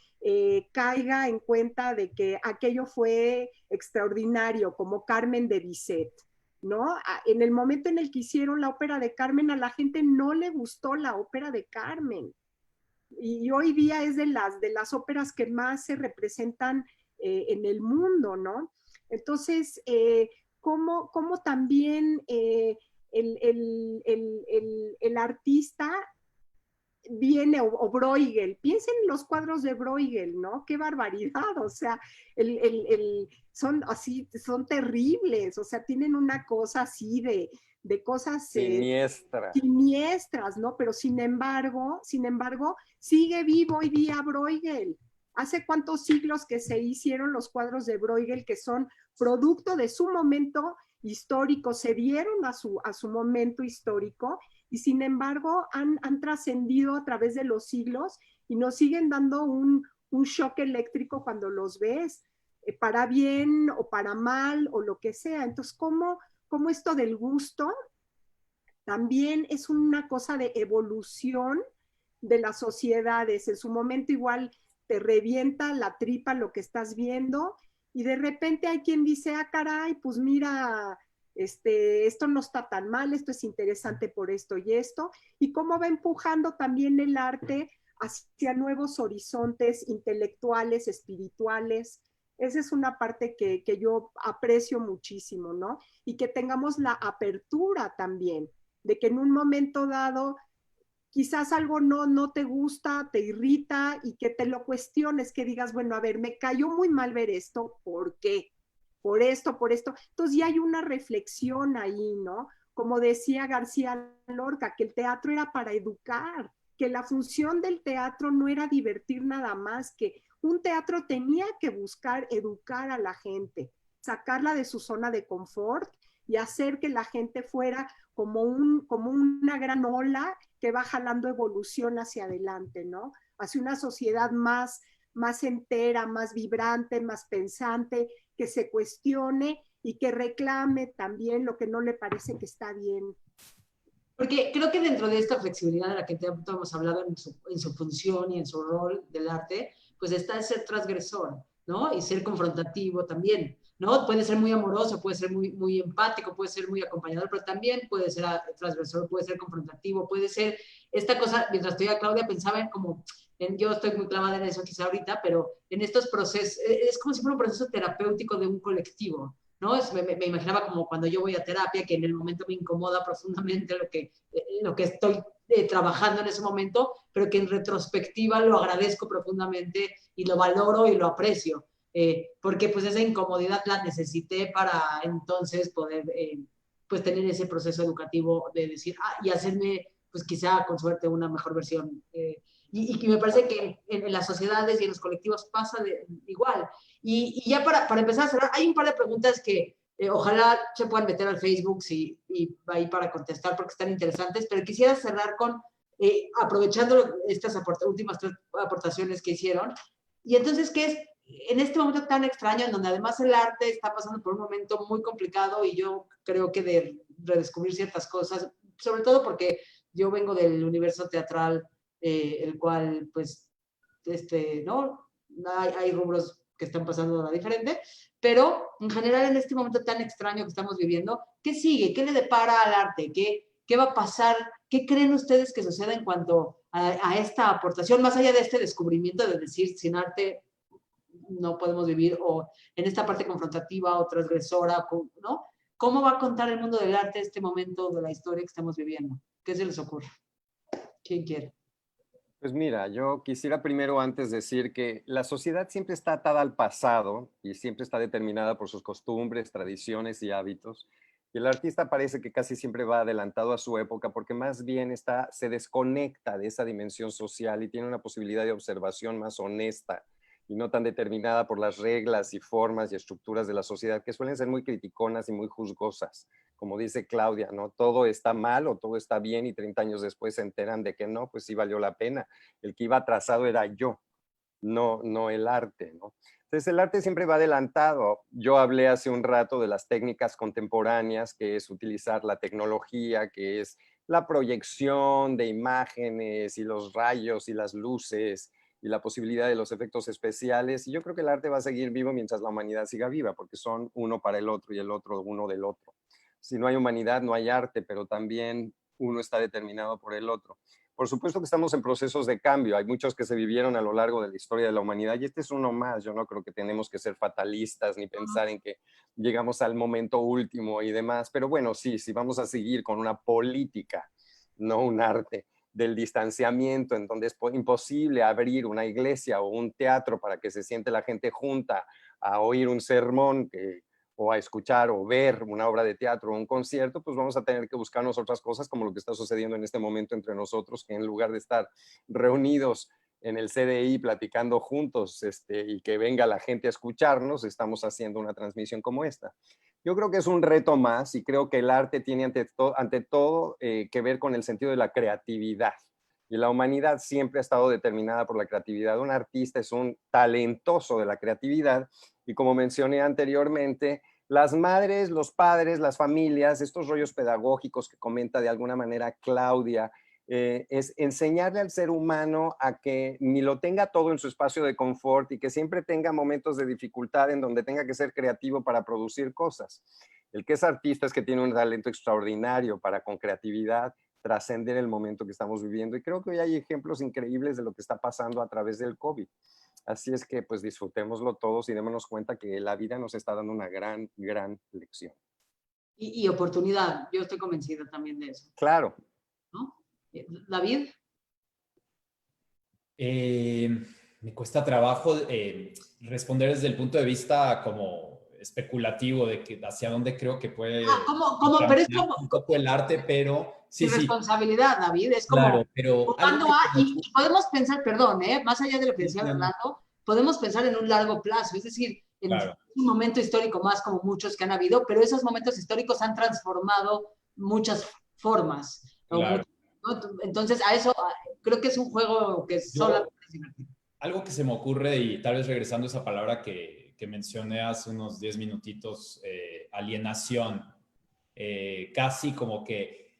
caiga en cuenta de que aquello fue extraordinario, como Carmen de Bizet, ¿no? En el momento en el que hicieron la ópera de Carmen, a la gente no le gustó la ópera de Carmen. Y hoy día es de las óperas que más se representan en el mundo, ¿no? Entonces, ¿cómo también el artista viene, o Bruegel, piensen en los cuadros de Bruegel, ¿no? Qué barbaridad, o sea, son así, son terribles, o sea, tienen una cosa así de cosas siniestras, ¿no? Pero sin embargo, sigue vivo hoy día Bruegel. ¿Hace cuántos siglos que se hicieron los cuadros de Bruegel que son producto de su momento histórico, se dieron a su momento histórico, y sin embargo han trascendido a través de los siglos y nos siguen dando un shock eléctrico cuando los ves, para bien o para mal o lo que sea? Entonces, ¿cómo esto del gusto también es una cosa de evolución de las sociedades? En su momento igual te revienta la tripa lo que estás viendo, y de repente hay quien dice, ah, caray, pues mira, esto no está tan mal, esto es interesante por esto y esto, y cómo va empujando también el arte hacia nuevos horizontes intelectuales, espirituales. Esa es una parte que yo aprecio muchísimo, ¿no? Y que tengamos la apertura también, de que en un momento dado quizás algo no te gusta, te irrita, y que te lo cuestiones, que digas, bueno, a ver, me cayó muy mal ver esto, ¿por qué? Por esto, por esto. Entonces ya hay una reflexión ahí, ¿no? Como decía García Lorca, que el teatro era para educar, que la función del teatro no era divertir nada más, que un teatro tenía que buscar educar a la gente, sacarla de su zona de confort y hacer que la gente fuera como una gran ola que va jalando evolución hacia adelante, ¿no? Hacia una sociedad más entera, más vibrante, más pensante, que se cuestione y que reclame también lo que no le parece que está bien. Porque creo que dentro de esta flexibilidad de la que hemos hablado en su función y en su rol del arte, pues está el ser transgresor, ¿no? Y ser confrontativo también, ¿no? Puede ser muy amoroso, puede ser muy empático, puede ser muy acompañador, pero también puede ser transgresor, puede ser confrontativo, puede ser esta cosa. Mientras estoy a Claudia pensaba en como, yo estoy muy clavada en eso quizá ahorita, pero en estos procesos, es como si fuera un proceso terapéutico de un colectivo, ¿no? Me imaginaba como cuando yo voy a terapia, que en el momento me incomoda profundamente lo que estoy trabajando en ese momento, pero que en retrospectiva lo agradezco profundamente y lo valoro y lo aprecio, porque pues esa incomodidad la necesité para entonces poder pues tener ese proceso educativo de decir, y hacerme pues quizá con suerte una mejor versión. Y me parece que en las sociedades y en los colectivos pasa igual. Y ya para empezar a cerrar, hay un par de preguntas que ojalá se puedan meter al Facebook y ahí para contestar porque están interesantes, pero quisiera cerrar con, aprovechando estas últimas 3 aportaciones que hicieron. Y entonces, ¿qué es en este momento tan extraño, en donde además el arte está pasando por un momento muy complicado, y yo creo que de redescubrir ciertas cosas, sobre todo porque yo vengo del universo teatral, el cual, pues, ¿no? Hay rubros que están pasando nada diferente, pero en general en este momento tan extraño que estamos viviendo, ¿qué sigue? ¿Qué le depara al arte? ¿Qué va a pasar? ¿Qué creen ustedes que suceda en cuanto a esta aportación, más allá de este descubrimiento de decir, sin arte no podemos vivir, o en esta parte confrontativa o transgresora, ¿no? ¿Cómo va a contar el mundo del arte este momento de la historia que estamos viviendo? ¿Qué se les ocurre? ¿Quién quiere? Pues mira, yo quisiera primero antes decir que la sociedad siempre está atada al pasado y siempre está determinada por sus costumbres, tradiciones y hábitos. Y el artista parece que casi siempre va adelantado a su época porque más bien se desconecta de esa dimensión social y tiene una posibilidad de observación más honesta y no tan determinada por las reglas y formas y estructuras de la sociedad que suelen ser muy criticonas y muy juzgosas. Como dice Claudia, ¿no? Todo está mal o todo está bien y 30 años después se enteran de que no, pues sí valió la pena. El que iba atrasado era yo, no el arte, ¿no? Entonces el arte siempre va adelantado. Yo hablé hace un rato de las técnicas contemporáneas, que es utilizar la tecnología, que es la proyección de imágenes y los rayos y las luces y la posibilidad de los efectos especiales. Y yo creo que el arte va a seguir vivo mientras la humanidad siga viva, porque son uno para el otro y el otro uno del otro. Si no hay humanidad, no hay arte, pero también uno está determinado por el otro. Por supuesto que estamos en procesos de cambio. Hay muchos que se vivieron a lo largo de la historia de la humanidad y este es uno más. Yo no creo que tenemos que ser fatalistas ni pensar en que llegamos al momento último y demás. Pero bueno, sí, vamos a seguir con una política, no un arte del distanciamiento, en donde es imposible abrir una iglesia o un teatro para que se siente la gente junta a oír un sermón o a escuchar o ver una obra de teatro o un concierto, pues vamos a tener que buscarnos otras cosas como lo que está sucediendo en este momento entre nosotros, que en lugar de estar reunidos en el CDI platicando juntos y que venga la gente a escucharnos, estamos haciendo una transmisión como esta. Yo creo que es un reto más y creo que el arte tiene ante todo que ver con el sentido de la creatividad. Y la humanidad siempre ha estado determinada por la creatividad. Un artista es un talentoso de la creatividad y como mencioné anteriormente, las madres, los padres, las familias, estos rollos pedagógicos que comenta de alguna manera Claudia, es enseñarle al ser humano a que ni lo tenga todo en su espacio de confort y que siempre tenga momentos de dificultad en donde tenga que ser creativo para producir cosas. El que es artista es que tiene un talento extraordinario para con creatividad trascender el momento que estamos viviendo y creo que hoy hay ejemplos increíbles de lo que está pasando a través del COVID. Así es que pues disfrutémoslo todos y démonos cuenta que la vida nos está dando una gran lección. Y oportunidad, yo estoy convencida también de eso. Claro. ¿No? David. Me cuesta trabajo responder desde el punto de vista como especulativo de que hacia dónde creo que puede pero es como un poco el arte, pero sí, responsabilidad, David, es como claro, pero y podemos pensar, perdón, más allá de lo que decía Orlando, podemos pensar en un largo plazo, es decir, en un momento histórico más como muchos que han habido, pero esos momentos históricos han transformado muchas formas. Claro. Entonces, a eso creo que es un juego que solamente es divertido. Algo que se me ocurre, y tal vez regresando a esa palabra que mencioné hace unos 10 minutitos, alienación, casi como que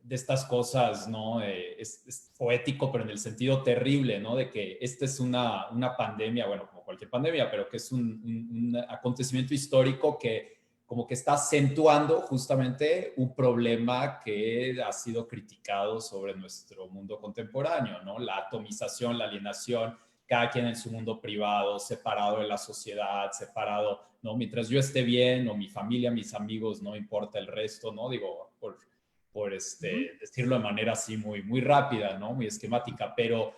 de estas cosas, ¿no? Es poético, pero en el sentido terrible, ¿no? De que esta es una pandemia, bueno, como cualquier pandemia, pero que es un acontecimiento histórico que como que está acentuando justamente un problema que ha sido criticado sobre nuestro mundo contemporáneo, ¿no? La atomización, la alienación, cada quien en su mundo privado, separado de la sociedad, separado, ¿no? Mientras yo esté bien, o mi familia, mis amigos, no importa el resto, ¿no? Digo, por decirlo de manera así muy rápida, ¿no? Muy esquemática, pero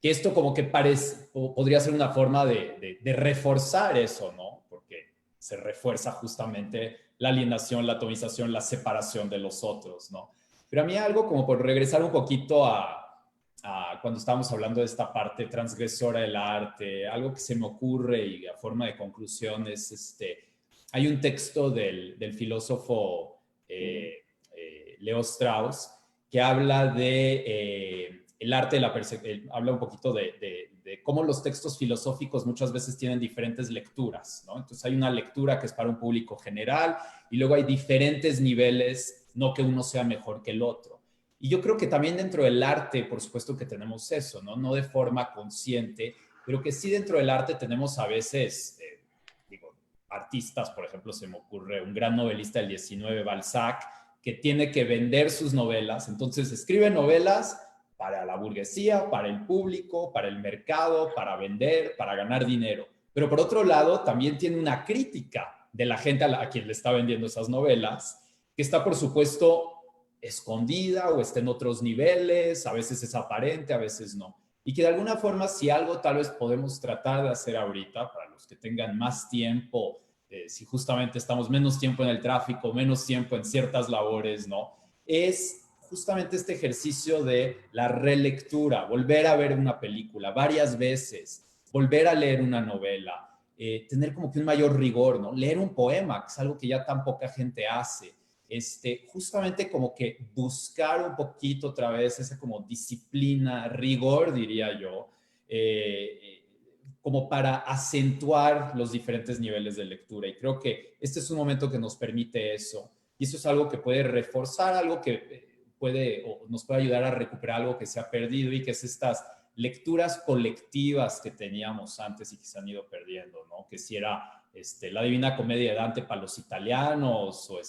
que esto como que podría ser una forma de reforzar eso, ¿no? Porque se refuerza justamente la alienación, la atomización, la separación de los otros, ¿no? Pero a mí algo como por regresar un poquito a cuando estábamos hablando de esta parte transgresora del arte, algo que se me ocurre y a forma de conclusión es, hay un texto del filósofo Leo Strauss que habla de el arte de la percepción, habla un poquito de cómo los textos filosóficos muchas veces tienen diferentes lecturas, ¿no? Entonces hay una lectura que es para un público general y luego hay diferentes niveles, no que uno sea mejor que el otro. Y yo creo que también dentro del arte, por supuesto que tenemos eso, ¿no? No de forma consciente, pero que sí dentro del arte tenemos a veces, artistas, por ejemplo, se me ocurre un gran novelista del 19, Balzac, que tiene que vender sus novelas, entonces escribe novelas para la burguesía, para el público, para el mercado, para vender, para ganar dinero. Pero por otro lado, también tiene una crítica de la gente a quien le está vendiendo esas novelas, que está, por supuesto, escondida o está en otros niveles, a veces es aparente, a veces no. y que de alguna forma si algo tal vez podemos tratar de hacer ahorita, para los que tengan más tiempo, si justamente estamos menos tiempo en el tráfico, menos tiempo en ciertas labores, ¿no? Es justamente este ejercicio de la relectura, volver a ver una película varias veces, volver a leer una novela, tener como que un mayor rigor, ¿no? Leer un poema, que es algo que ya tan poca gente hace. Justamente como que buscar un poquito otra vez esa como disciplina, rigor, diría yo, como para acentuar los diferentes niveles de lectura. Y creo que este es un momento que nos permite eso. Y eso es algo que puede reforzar algo que puede o nos puede ayudar a recuperar algo que se ha perdido y que es estas lecturas colectivas que teníamos antes y que se han ido perdiendo, ¿no? Que si era la Divina Comedia de Dante para los italianos o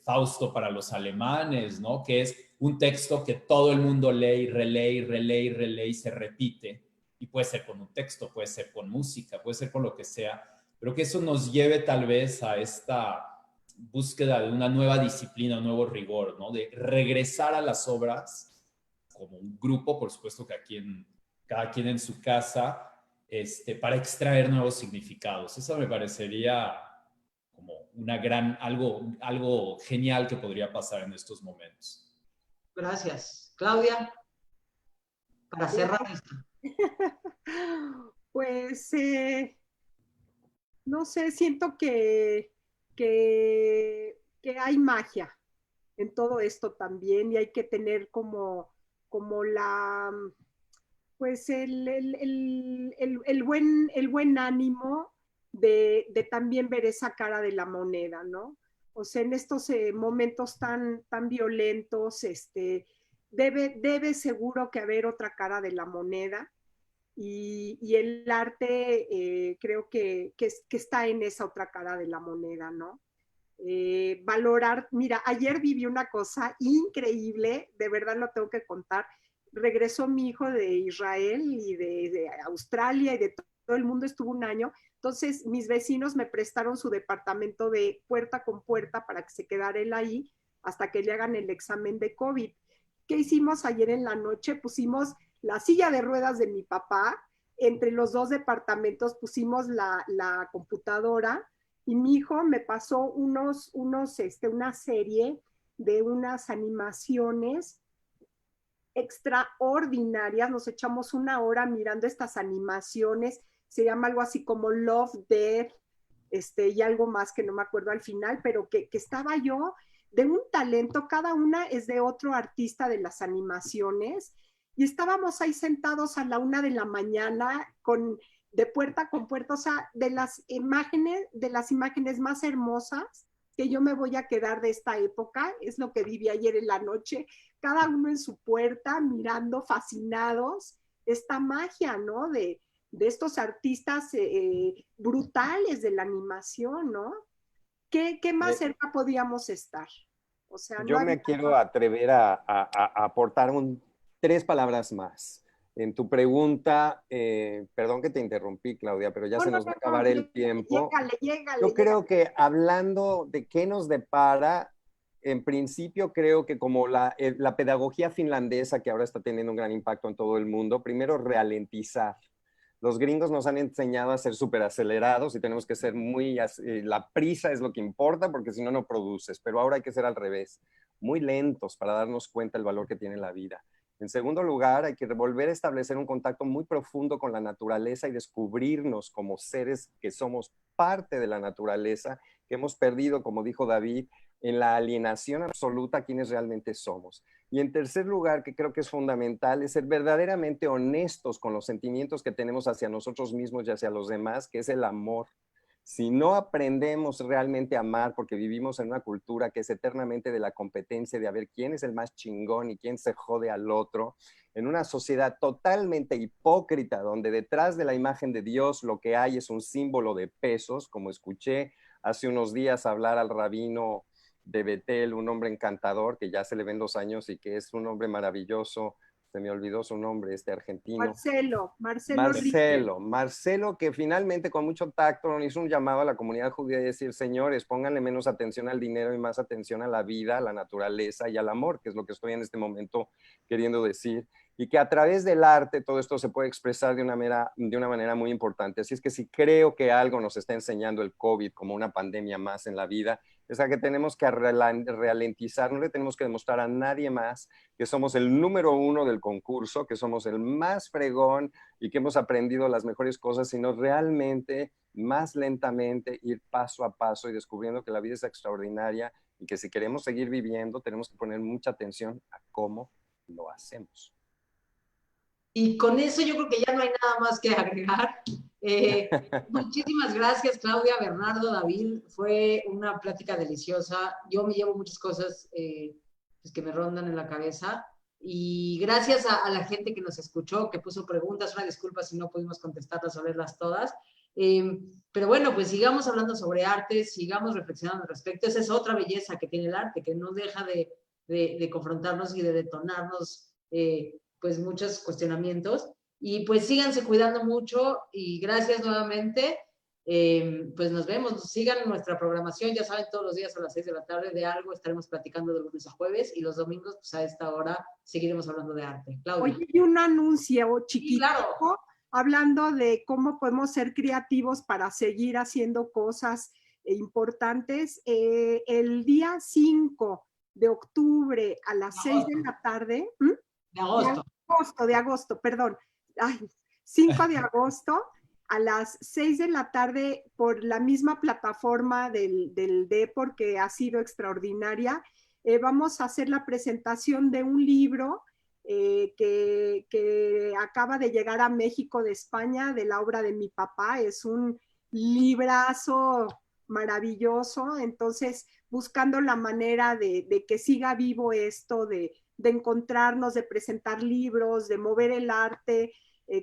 Fausto para los alemanes, ¿no? Que es un texto que todo el mundo lee y relee y relee y relee y se repite. Y puede ser con un texto, puede ser con música, puede ser con lo que sea, pero que eso nos lleve tal vez a esta búsqueda de una nueva disciplina, un nuevo rigor, ¿no? De regresar a las obras como un grupo, por supuesto que cada quien en su casa, para extraer nuevos significados. Eso me parecería como algo genial que podría pasar en estos momentos. Gracias. Claudia, para cerrar esto. Pues, no sé, siento que hay magia en todo esto también y hay que tener como pues el buen ánimo de también ver esa cara de la moneda, ¿no? O sea, en estos momentos tan violentos, debe seguro que haber otra cara de la moneda y el arte creo que está en esa otra cara de la moneda, ¿no? Valorar, mira, ayer viví una cosa increíble, de verdad lo tengo que contar. Regresó mi hijo de Israel y de Australia y de todo el mundo, estuvo un año. Entonces, mis vecinos me prestaron su departamento de puerta con puerta para que se quedara él ahí hasta que le hagan el examen de COVID. ¿Qué hicimos ayer en la noche? Pusimos la silla de ruedas de mi papá, entre los dos departamentos pusimos la computadora y mi hijo me pasó una serie de unas animaciones extraordinarias. Nos echamos una hora mirando estas animaciones. Se llama algo así como Love, Death, y algo más que no me acuerdo al final, pero que estaba yo de un talento. Cada una es de otro artista de las animaciones. Y estábamos ahí sentados a la 1 de la mañana de puerta con puerta, o sea, de las imágenes más hermosas que yo me voy a quedar de esta época, es lo que viví ayer en la noche, cada uno en su puerta, mirando, fascinados, esta magia, ¿no? De estos artistas brutales de la animación, ¿no? ¿Qué más cerca podíamos estar? O sea, no Yo me había... quiero atrever a aportar 3 palabras más. En tu pregunta, perdón que te interrumpí, Claudia, pero ya No, se no, nos va a no, acabar el tiempo. llégale. Yo creo que hablando de qué nos depara, en principio creo que como la pedagogía finlandesa, que ahora está teniendo un gran impacto en todo el mundo, primero ralentizar. Los gringos nos han enseñado a ser súper acelerados y tenemos que ser la prisa es lo que importa porque si no, no produces. Pero ahora hay que ser al revés, muy lentos para darnos cuenta del valor que tiene la vida. En segundo lugar, hay que volver a establecer un contacto muy profundo con la naturaleza y descubrirnos como seres que somos parte de la naturaleza, que hemos perdido, como dijo David, en la alienación absoluta a quienes realmente somos. Y en tercer lugar, que creo que es fundamental, es ser verdaderamente honestos con los sentimientos que tenemos hacia nosotros mismos y hacia los demás, que es el amor. Si no aprendemos realmente a amar, porque vivimos en una cultura que es eternamente de la competencia, de a ver quién es el más chingón y quién se jode al otro, en una sociedad totalmente hipócrita, donde detrás de la imagen de Dios lo que hay es un símbolo de pesos, como escuché hace unos días hablar al rabino de Betel, un hombre encantador que ya se le ven 2 años y que es un hombre maravilloso, se me olvidó su nombre, argentino. Marcelo, que finalmente con mucho tacto hizo un llamado a la comunidad judía y decir, señores, pónganle menos atención al dinero y más atención a la vida, a la naturaleza y al amor, que es lo que estoy en este momento queriendo decir, y que a través del arte todo esto se puede expresar de una manera muy importante. Así es que si creo que algo nos está enseñando el COVID como una pandemia más en la vida, es a que tenemos que ralentizar, no le tenemos que demostrar a nadie más que somos el número 1 del concurso, que somos el más fregón y que hemos aprendido las mejores cosas, sino realmente, más lentamente, ir paso a paso y descubriendo que la vida es extraordinaria y que si queremos seguir viviendo, tenemos que poner mucha atención a cómo lo hacemos. Y con eso yo creo que ya no hay nada más que agregar. Muchísimas gracias, Claudia, Bernardo, David. Fue una plática deliciosa. Yo me llevo muchas cosas pues que me rondan en la cabeza. Y gracias a la gente que nos escuchó, que puso preguntas. Una disculpa si no pudimos contestarlas o leerlas todas. Pero bueno, pues sigamos hablando sobre arte, sigamos reflexionando al respecto. Esa es otra belleza que tiene el arte, que no deja de confrontarnos y de detonarnos pues muchos cuestionamientos. Y pues síganse cuidando mucho y gracias nuevamente. Pues nos vemos, sigan nuestra programación, ya saben, todos los días a las 6 de la tarde de algo estaremos platicando de lunes a jueves y los domingos pues a esta hora seguiremos hablando de arte. Claudia. Oye, y un anuncio chiquito, sí, claro. Hablando de cómo podemos ser creativos para seguir haciendo cosas importantes. El día 5 de octubre a las 6 de la tarde. De agosto, perdón. Ay, 5 de agosto a las 6 de la tarde por la misma plataforma del Depor, que ha sido extraordinaria. Vamos a hacer la presentación de un libro que acaba de llegar a México de España, de la obra de mi papá. Es un librazo maravilloso, entonces buscando la manera de que siga vivo esto, de encontrarnos, de presentar libros, de mover el arte,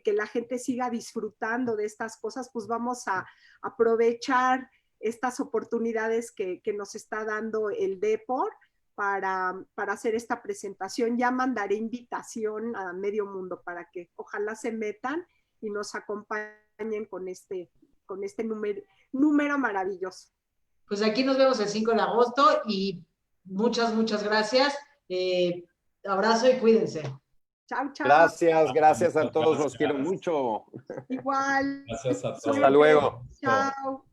que la gente siga disfrutando de estas cosas, pues vamos a aprovechar estas oportunidades que nos está dando el Depor para hacer esta presentación. Ya mandaré invitación a medio mundo para que ojalá se metan y nos acompañen con este número maravilloso. Pues aquí nos vemos el 5 de agosto y muchas gracias. Abrazo y cuídense. Chao, chao. Gracias a todos, los quiero mucho. Igual. Gracias a todos. Hasta luego. Chao.